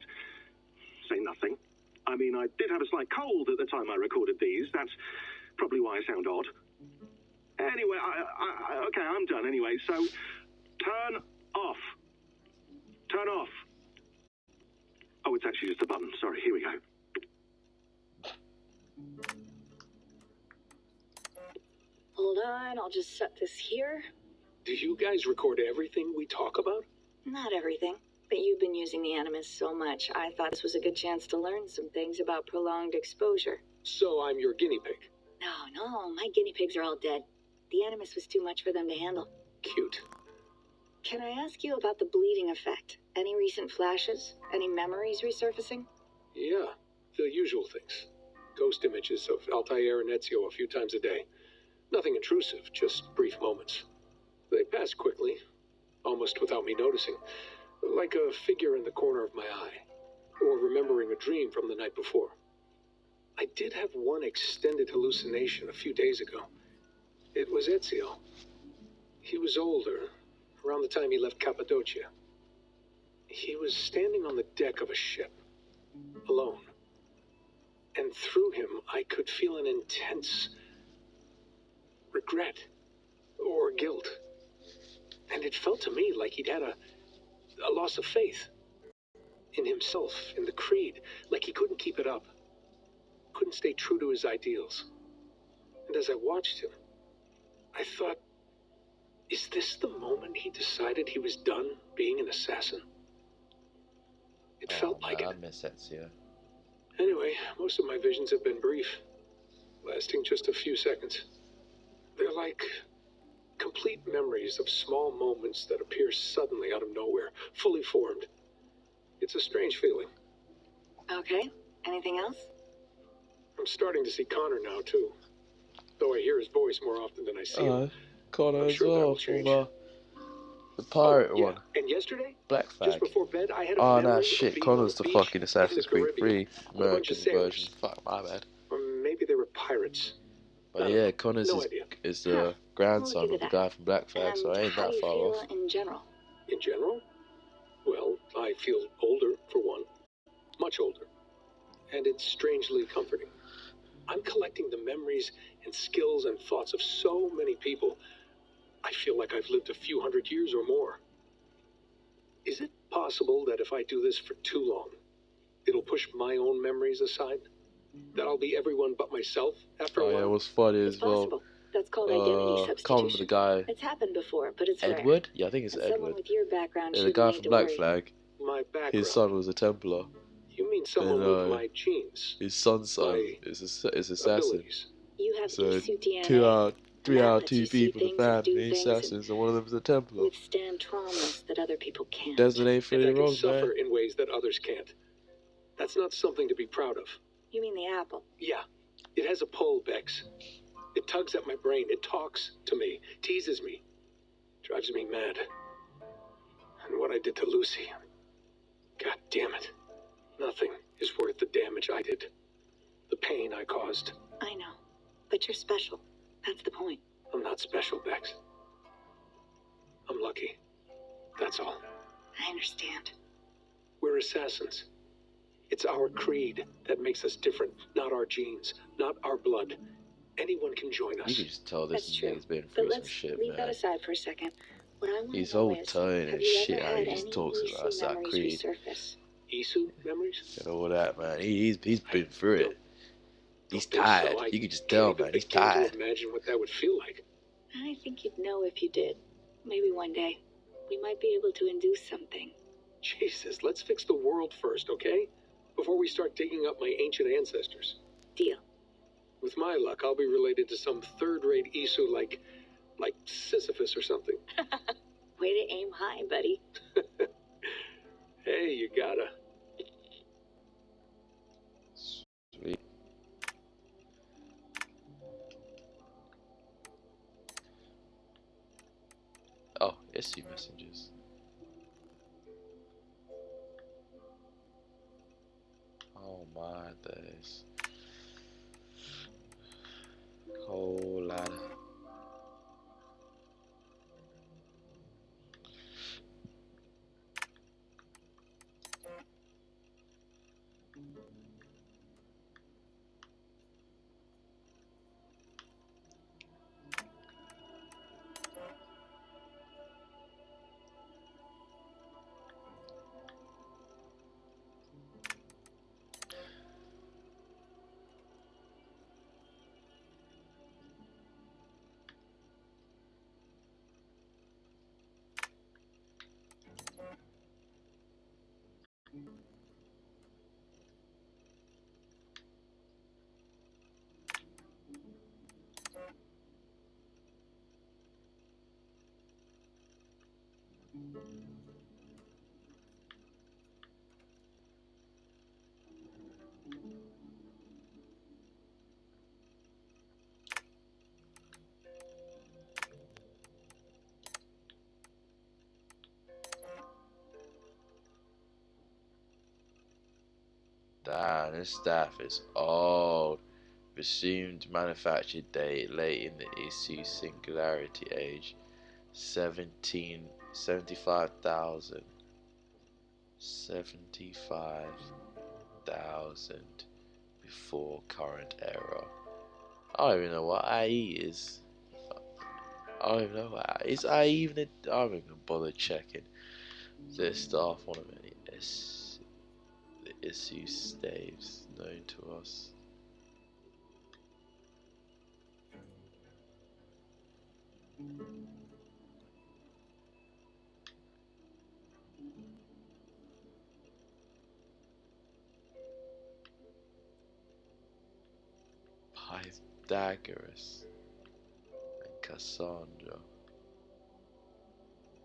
say nothing. I mean, I did have a slight cold at the time I recorded these. That's probably why I sound odd. Anyway, okay, I'm done anyway. So, turn off. Turn off. Oh, it's actually just a button. Sorry, here we go. Hold on, I'll just set this here. Do you guys record everything we talk about? Not everything, but you've been using the Animus so much, I thought this was a good chance to learn some things about prolonged exposure. So I'm your guinea pig. No, my guinea pigs are all dead. The Animus was too much for them to handle. Cute. Can I ask you about the bleeding effect? Any recent flashes? Any memories resurfacing? Yeah, the usual things. Ghost images of Altair and Ezio a few times a day. Nothing intrusive, just brief moments. They pass quickly, almost without me noticing, like a figure in the corner of my eye, or remembering a dream from the night before. I did have one extended hallucination a few days ago. It was Ezio. He was older, around the time he left Cappadocia. He was standing on the deck of a ship, alone. And through him, I could feel an intense regret or guilt. And it felt to me like he'd had a loss of faith in himself, in the creed, like he couldn't keep it up, couldn't stay true to his ideals. And as I watched him, I thought, is this the moment he decided he was done being an assassin? It felt like it. I miss Ezio. Anyway, most of my visions have been brief, lasting just a few seconds. They're like complete memories of small moments that appear suddenly out of nowhere, fully formed. It's a strange feeling. Okay, anything else? I'm starting to see Connor now, too. Though I hear his voice more often than I see him. Connor I'm as sure well that'll from change. the pirate Yeah, one. and yesterday, Black just Flag. before bed, I had a Oh memory no, of shit. being on Connor's a the beach fucking in Assassin's the Creed Caribbean 3 with a bunch of American version. sailors. Fuck, my bad. Or maybe they were pirates. But I don't yeah, know. Connor's No idea. is the grandson into of the that. guy from Black Flag, so I ain't How that do you far feel off. in general? In general? Well, I feel older, for one. Much older. And it's strangely comforting. I'm collecting the memories and skills and thoughts of so many people. I feel like I've lived a few hundred years or more. Is it possible that if I do this for too long, it'll push my own memories aside? That I'll be everyone but myself after a Oh while? yeah, it was funny It's as well. possible. That's called identity Can't remember the substitution. guy. It's happened before, but it's rare. Edward? Yeah, I think it's And someone Edward. with your background Yeah, the shouldn't guy need from to Black worry. Flag. My background? His son was a Templar. You mean someone And, with my genes? his son's son My is assassin. abilities? You have So Isu DNA. 3 and that out of lets you 2 see people, the things and do family, things and assassins, and one of them is a Templar. withstand traumas that other people can't. Desmond ain't And fully I can wrong, suffer man. in ways that others can't. That's not something to be proud of. You mean the apple? Yeah, it has a pull, Bex. It tugs at my brain. It talks to me, teases me, drives me mad. And what I did to Lucy, God damn it. Nothing is worth the damage I did. The pain I caused. I know. But you're special. That's the point. I'm not special, Bex. I'm lucky. That's all. I understand. We're assassins. It's our creed that makes us different, not our genes, not our blood. Anyone can join us. You can just tell this That's true. nigga's been But through some let's shit, leave that man. aside for a second. What I want His to know whole is, tone have and you shit, ever how had he just any talks about Isu that memories creed resurface? Isu memories? and all that, man. He's been through it. He's Don't think tired. so. I You can just can't tell, even man. He's begin tired. to imagine what that would feel like. I think you'd know if you did. Maybe one day. We might be able to induce something. Jesus, let's fix the world first, okay? Before we start digging up my ancient ancestors. Deal. With my luck, I'll be related to some third-rate Isu like Sisyphus or something. Way to aim high, buddy. Hey, you gotta. Sweet. Oh, issue messages. Oh my days. Whole lot of... Damn, this staff is old. Resumed manufacture date late in the issue singularity age. 75,000. 75,000 before current era. I don't even know what IE is. I don't even know what is IE even. I don't even bother checking this stuff on any the issue staves known to us. Pythagoras and Cassandra.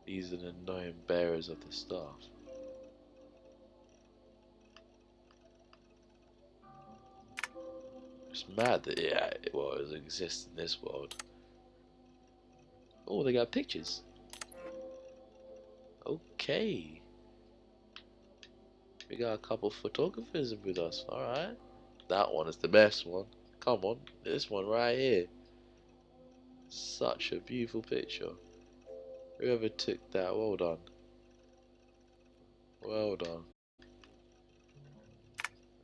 These are the known bearers of the staff. It's mad that it exists in this world. Oh, they got pictures. Okay. We got a couple photographers with us. Alright. That one is the best one. Come on. This one right here. Such a beautiful picture. Whoever took that, well done. Well done.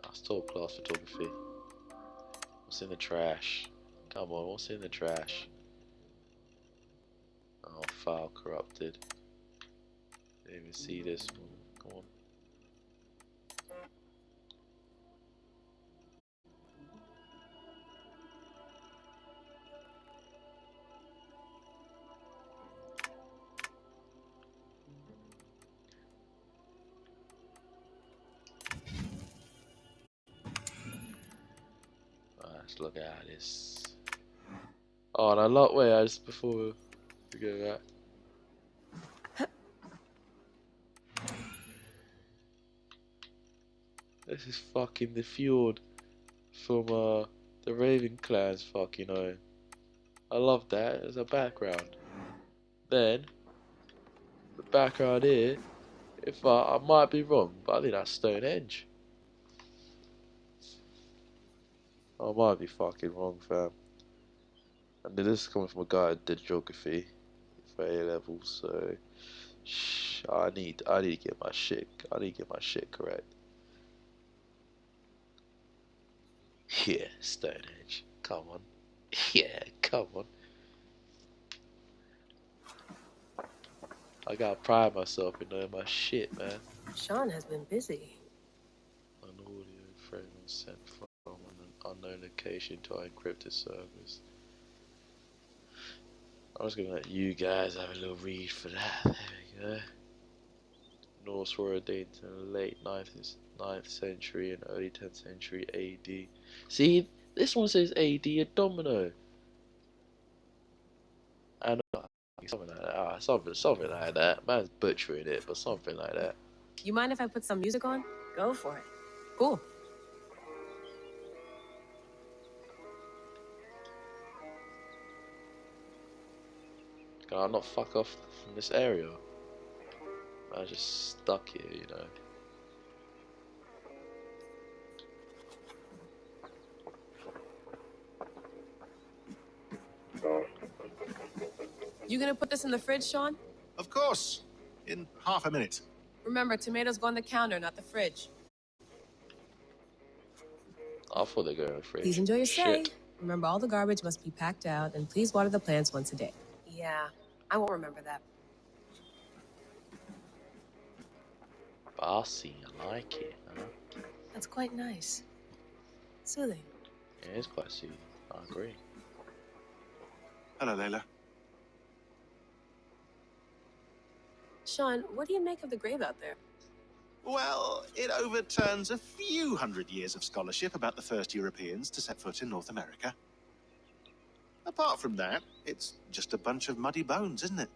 That's top class photography. What's in the trash? Come on, what's in the trash? Oh, file corrupted. Didn't even see this one. Come on. Let's look at this. Oh, and I love. Wait, just before we forget that. This is fucking the fjord from the Raven Clan's fucking home. I love that as a background. Then the background here, if I might be wrong, but I think that's Stonehenge. I might be fucking wrong, fam. And this is coming from a guy that did geography for A levels, so I need to get my shit. I need to get my shit correct. Yeah, Stonehenge. Come on. Yeah, come on. I gotta pride myself in knowing my shit, man. Sean has been busy. An audio fragment sent from an unknown location to our encrypted servers. I'm just gonna let you guys have a little read for that. There we go. Norse were dated in the late 9th century and early 10th century AD. See, this one says AD a domino. And something like that. Something like that. Man's butchering it, but something like that. You mind if I put some music on? Go for it. Cool. Can I not fuck off from this area? I'm just stuck here, you know. You gonna put this in the fridge, Sean? Of course. In half a minute. Remember, tomatoes go on the counter, not the fridge. I thought they were going to the fridge. Please enjoy your stay. Shit. Remember, all the garbage must be packed out, and please water the plants once a day. Yeah, I won't remember that. Bossy, I like it, huh? That's quite nice. Soothing. Yeah, it's quite soothing. I agree. Hello, Layla. Sean, what do you make of the grave out there? Well, it overturns a few hundred years of scholarship about the first Europeans to set foot in North America. Apart from that, it's just a bunch of muddy bones, isn't it?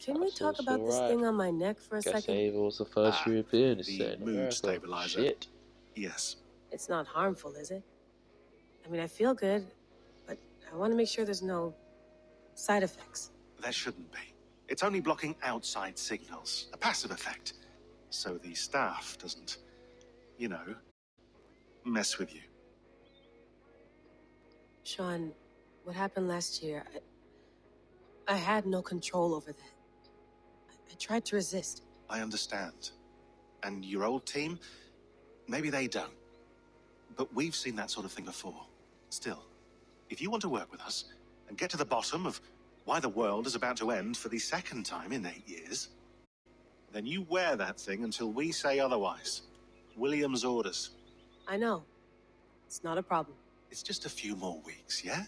Can we talk about this thing on my neck for a second? Abel was the first European to The set in mood America. stabilizer. Shit. Yes. It's not harmful, is it? I mean, I feel good, but I want to make sure there's no side effects. There shouldn't be. It's only blocking outside signals, a passive effect. So the staff doesn't, you know, mess with you. Sean, What happened last year, I had no control over that. I tried to resist. I understand. And your old team, maybe they don't. But we've seen that sort of thing before. Still, if you want to work with us and get to the bottom of why the world is about to end for the second time in 8 years, then you wear that thing until we say otherwise. William's orders. I know. It's not a problem. It's just a few more weeks, yeah?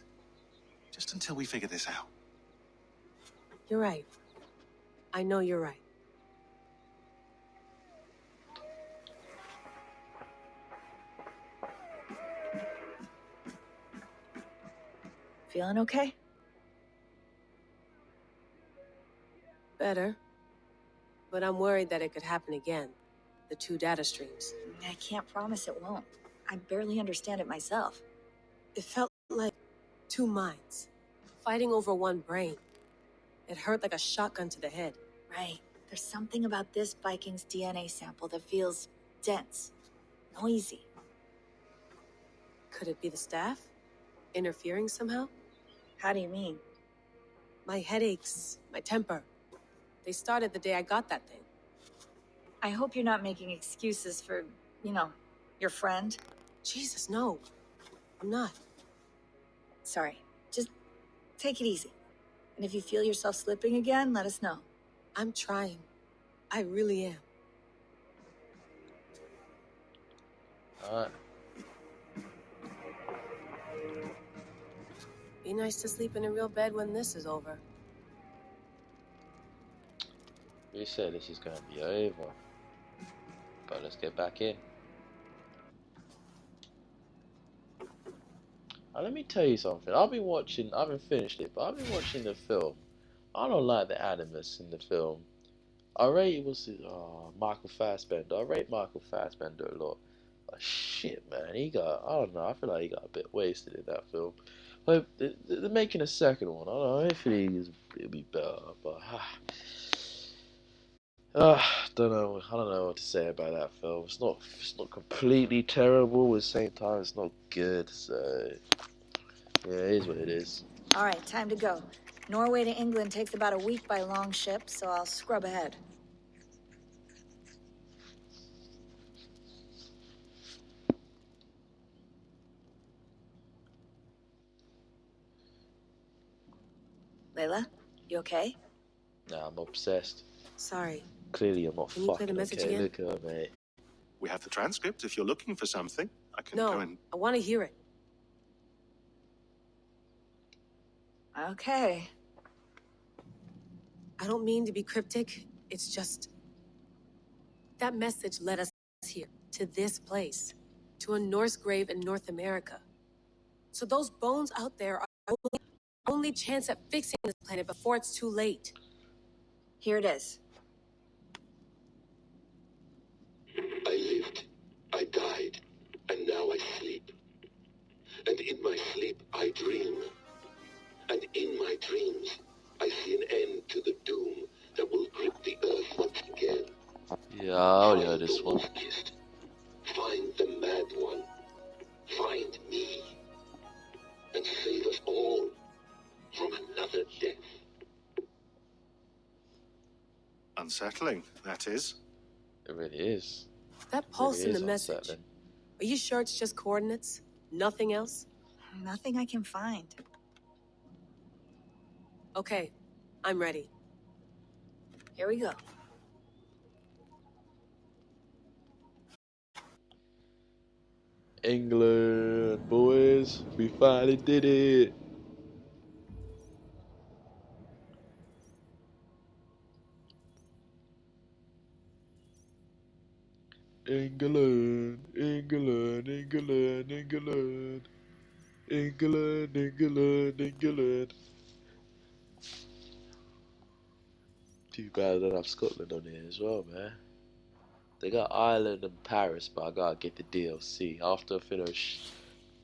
Just until we figure this out. You're right. I know you're right. Feeling okay? Better. But I'm worried that it could happen again. The two data streams. I can't promise it won't. I barely understand it myself. It felt like two minds, fighting over one brain. It hurt like a shotgun to the head. Right. There's something about this Viking's DNA sample that feels dense, noisy. Could it be the staff? Interfering somehow? How do you mean? My headaches, my temper. They started the day I got that thing. I hope you're not making excuses for, your friend. Jesus, no. I'm not. Sorry. Just take it easy. And if you feel yourself slipping again, let us know. I'm trying. I really am. Alright. Be nice to sleep in a real bed when this is over. We said this is gonna be over. But let's get back in. Now, let me tell you something. I haven't finished it, but I've been watching the film. I don't like the animus in the film. I rate Michael Fassbender. I rate Michael Fassbender a lot. But shit, man, I don't know, I feel like he got a bit wasted in that film. But they're making a second one. I don't know, hopefully it'll be better, but don't know. I don't know what to say about that film. It's not completely terrible. At the same time, it's not good. So yeah, it is what it is. All right, time to go. Norway to England takes about a week by long ship, so I'll scrub ahead. Layla, you okay? Nah, I'm obsessed. Sorry. Clearly, I'm not Can you play the fucking message okay. again? Look at her, mate. We have the transcript. If you're looking for something, I can No, go and... I want to hear it. Okay. I don't mean to be cryptic. It's just... that message led us here, to this place, to a Norse grave in North America. So those bones out there are our only chance at fixing this planet before it's too late. Here it is. I lived, I died, and now I sleep. And in my sleep I dream. And in my dreams I see an end to the doom that will grip the earth once again. Yeah, I already heard this one. Find the mad one. Find me. And save us all from another death. Unsettling, that is. It really is. That pulse really in the is message. unsettling. Are you sure it's just coordinates? Nothing else? Nothing I can find. Okay, I'm ready. Here we go. England, boys, we finally did it. England, England, England, England, England, England, England. Too bad I don't have Scotland on here as well, man. They got Ireland and Paris, but I gotta get the DLC after I finish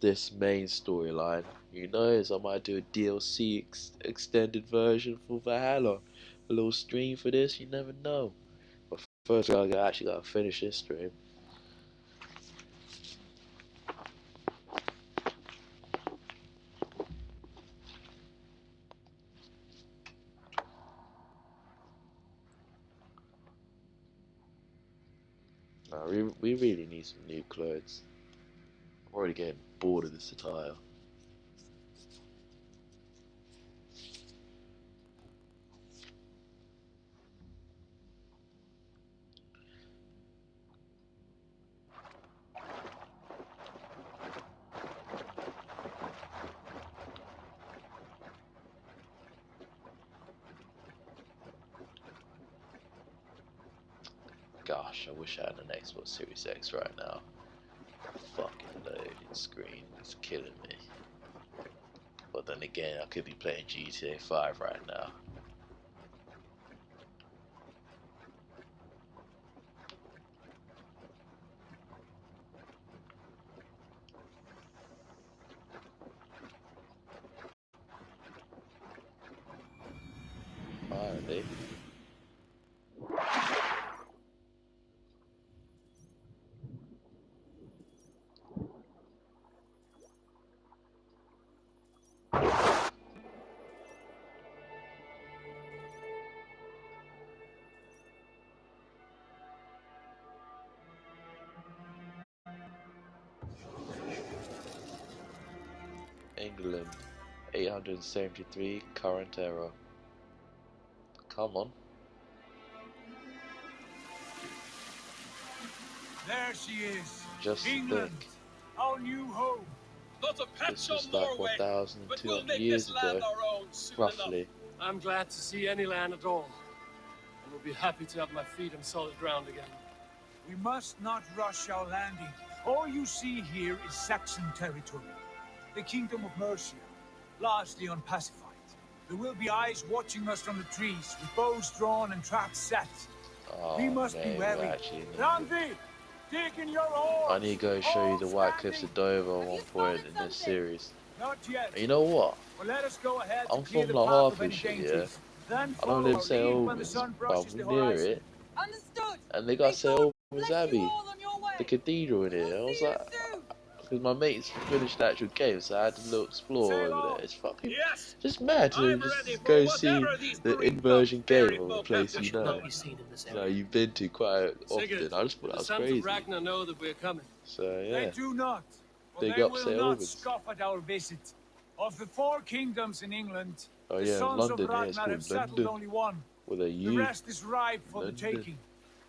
this main storyline. Who knows, I might do a DLC extended version for Valhalla. A little stream for this, you never know. But first, I actually gotta finish this stream. We really need some new clothes. I'm already getting bored of this attire. Gosh, I wish I had an Xbox Series X right now. Fucking loading screen is killing me. But then again, I could be playing GTA 5 right now. Finally. England, 873, current error. Come on. There she is. Just England, think. our new home. Not a This patch was on like Norway, but we'll 1,200 make years this land ago, our own soon roughly. enough. I'm glad to see any land at all, and will be happy to have my feet on solid ground again. We must not rush our landing. All you see here is Saxon territory. The Kingdom of Mercia, largely unpacified. There will be eyes watching us from the trees, with bows drawn and traps set. Oh, We must man, be we're wary. actually in England. Randy, dig in your oars. I need to go show you the All White Cliffs standing. of Dover at one point in this series. Not yet. And you know what? Well, let us go ahead to I'm clear from the like path of any Hertfordshire, yeah. dangers. Then I don't follow live in our St lead when the Albans, sun but brushes the I'm near horizon. it. Understood. And they got St Albans Abbey, On your way. the cathedral in here. I was like, because my mates finished the actual game, so I had to look explore Sail over on. there. It's fucking Yes, just mad to I'm ready just for go see whatever these the bereaved inversion fairy game of a folk have place to you show know. us. You know, you've been to quite Sigurd, often. I just thought do that the was sons crazy. of Ragnar know that we're coming? So They yeah, do not. For big they up will St not Albans. scoff at our visit. Of the 4 kingdoms in England, Oh the yeah, sons of London. Yeah, it's Ragnar have called settled London only one. with a The U. rest is ripe for the London. taking.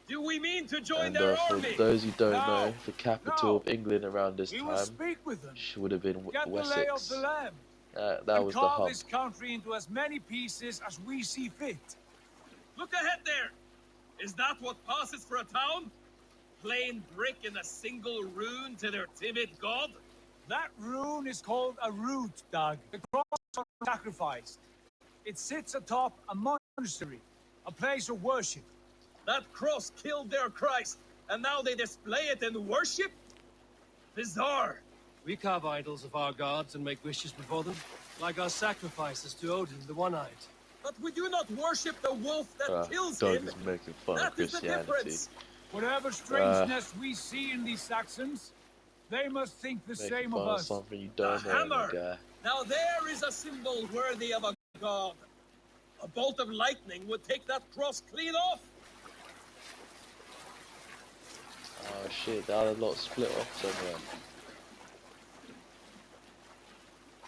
Do we mean to join And their for army? those who don't No, know, the capital of England around this We will time speak with them. would have been Get the lay of the Wessex. land. That And was the carve hub. this country into as many pieces as we see fit. Look ahead there. Is that what passes for a town? Plain brick in a single rune to their timid god? That rune is called a root, Doug. The cross was sacrificed. It sits atop a monastery, a place of worship. That cross killed their Christ, and now they display it in worship? Bizarre. We carve idols of our gods and make wishes before them, like our sacrifices to Odin, the One-Eyed. But we do not worship the wolf that kills Doug him. is making fun That of is the Christianity. difference. Whatever strangeness we see in these Saxons, they must think the Making same fun of of us. something you A don't know, my hammer. guy. Now there is a symbol worthy of a god. A bolt of lightning would take that cross clean off. Oh shit, the other lot split off somewhere.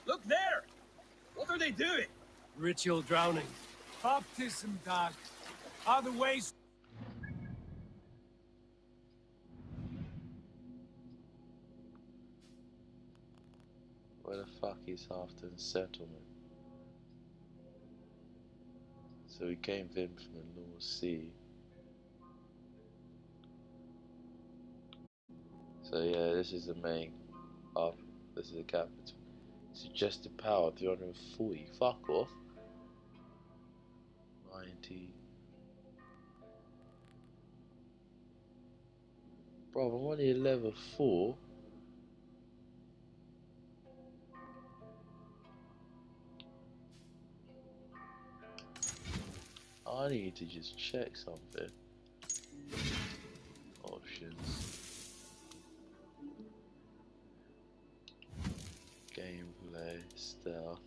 Look there! What are they doing? Ritual drowning. Baptism, Doug. Other ways. Where the fuck is Halfton Settlement? So we came in from the North Sea. So yeah, this is the main hub. This is the capital. Suggested power 340. Fuck off. 90. Bro, I'm only at level 4. I need to just check something. Options. Gameplay, stealth.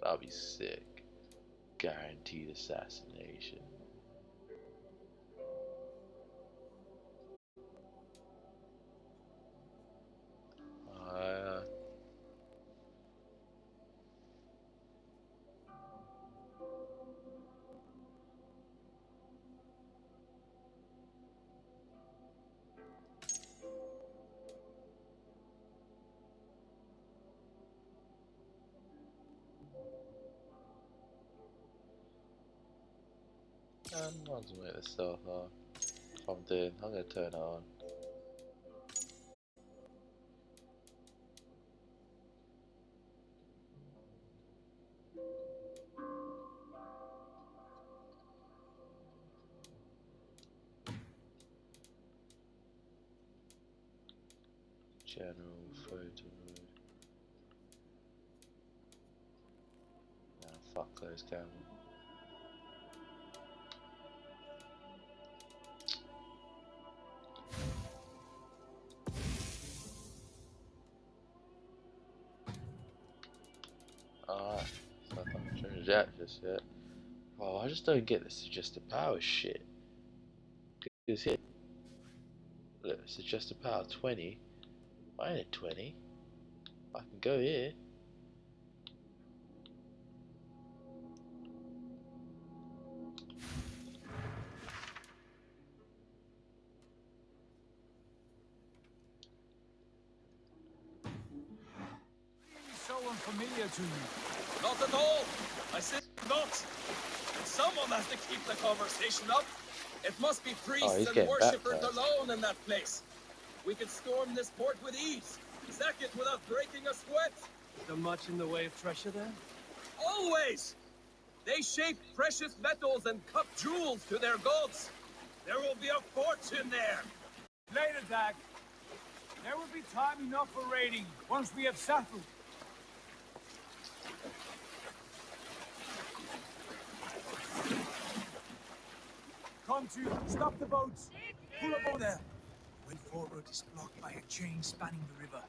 That'll be sick. Guaranteed assassination. Uh, I'm not gonna make this so hard. I'm gonna turn it on. General photo mode. Nah, fuck those cameras. Alright, so I haven't changed that just yet. Oh, I just don't get this suggested power shit. Cause here, look, suggested power 20. I ain't at 20. I can go here. So unfamiliar to you. Not at all. I said not. Someone has to keep the conversation up. It must be priests he's and getting worshippers baptized. alone in that place. We could storm this port with ease. Sack it without breaking a sweat. Is there much in the way of treasure there? Always! They shape precious metals and cut jewels to their gods. There will be a fortune there. Later, Dag. There will be time enough for raiding once we have settled. Come to, stop the boats. Pull up over there. When forward is blocked by a chain spanning the river.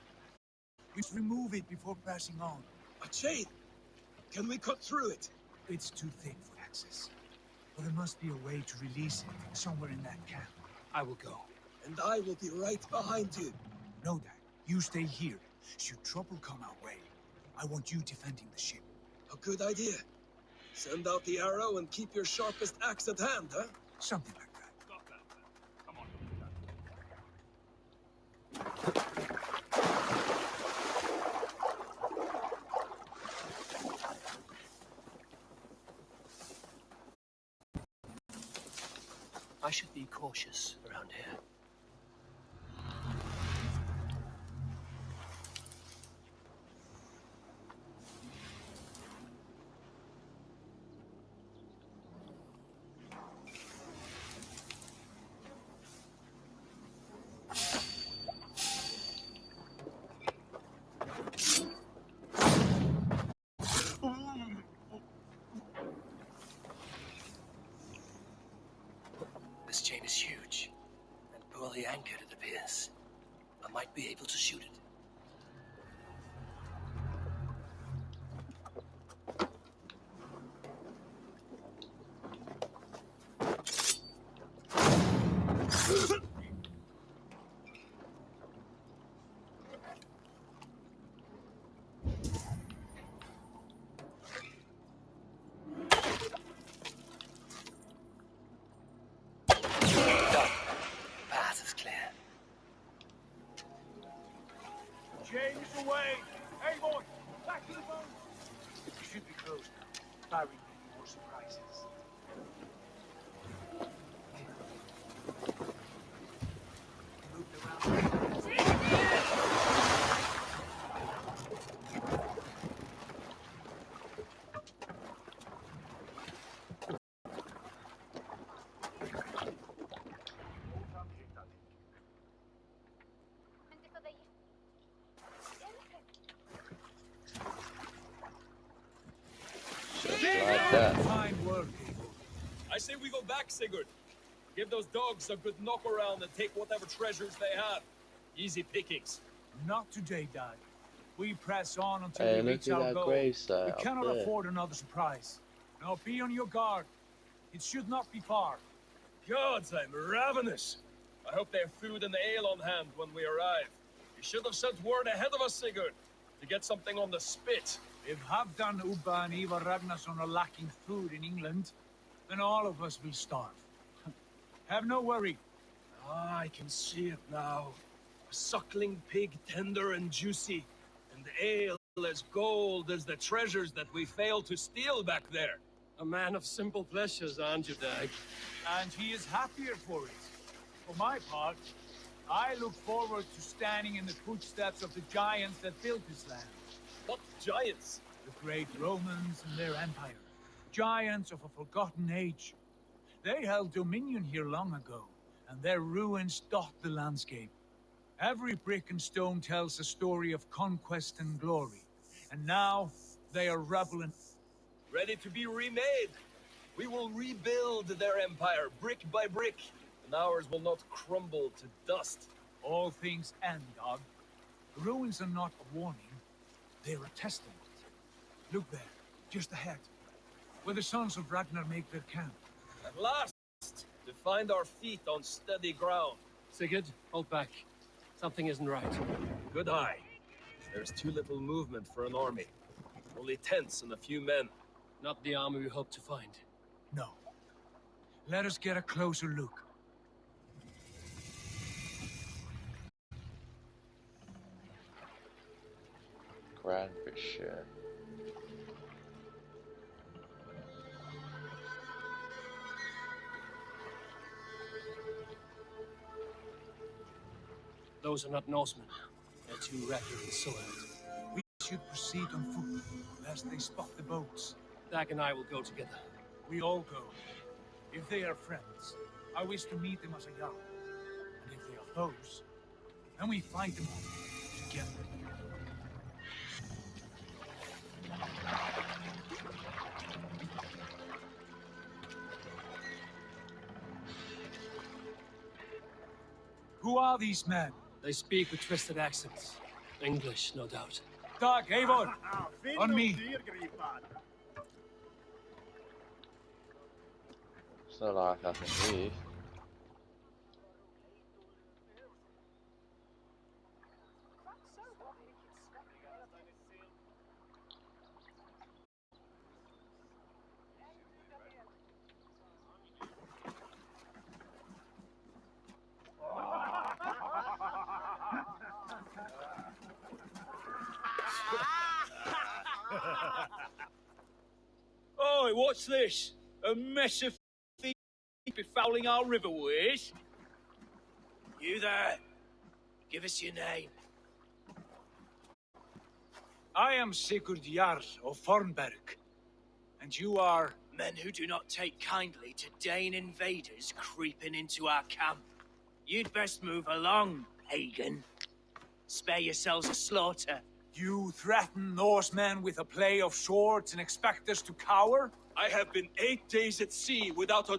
We must remove it before passing on. A chain? Can we cut through it? It's too thick for access. But there must be a way to release it somewhere in that camp. I will go. And I will be right behind you. No, Dad. You stay here. Should trouble come our way, I want you defending the ship. A good idea. Send out the arrow and keep your sharpest axe at hand, huh? Something like that. I should be cautious around here. This chain is huge, and poorly anchored it appears. I might be able to shoot it. Done. Path is clear. Chain is away. Hey, boy, back to the boat. We should be close now, barring any more surprises. Just like that. Fine work, Abel. I say we go back, Sigurd. Give those dogs a good knock around and take whatever treasures they have. Easy pickings. Not today, Dad. We press on until Hey, we look reach at our that goal. We gravesite up cannot there. afford another surprise. Now be on your guard. It should not be far. Gods, I'm ravenous. I hope they have food and ale on hand when we arrive. You should have sent word ahead of us, Sigurd, to get something on the spit. If Halfdan, Ubba, and Ivar Ragnarsson are lacking food in England, then all of us will starve. Have no worry. Ah, I can see it now. A suckling pig, tender and juicy, and ale as gold as the treasures that we failed to steal back there. A man of simple pleasures, aren't you, Dag? And he is happier for it. For my part, I look forward to standing in the footsteps of the giants that built this land. What giants? The great Romans and their empire. Giants of a forgotten age. They held dominion here long ago, and their ruins dot the landscape. Every brick and stone tells a story of conquest and glory. And now, they are rubble and... Ready to be remade. We will rebuild their empire, brick by brick, and ours will not crumble to dust. All things end, Dog. The ruins are not a warning, they're a testament. Look there, just ahead, where the sons of Ragnar make their camp. At last, to find our feet on steady ground. Sigurd, hold back. Something isn't right. Good eye. There's too little movement for an army. Only tents and a few men. Not the army we hope to find. No. Let us get a closer look. Grand Bishop. Those are not Norsemen. They're too ragged and soiled. We should proceed on foot, lest they spot the boats. Dag and I will go together. We all go. If they are friends, I wish to meet them as a Jarl. And if they are foes, then we fight them all together. Who are these men? They speak with twisted accents. English, no doubt. Dag, Eivor! On me! It's not like I can leave. Oi, what's this? A mess of thieves befouling our riverways? You there? Give us your name. I am Sigurd Jarl of Fornberg. And you are... Men who do not take kindly to Dane invaders creeping into our camp. You'd best move along, pagan. Spare yourselves a slaughter. You threaten Norsemen with a play of swords and expect us to cower? I have been 8 days at sea without a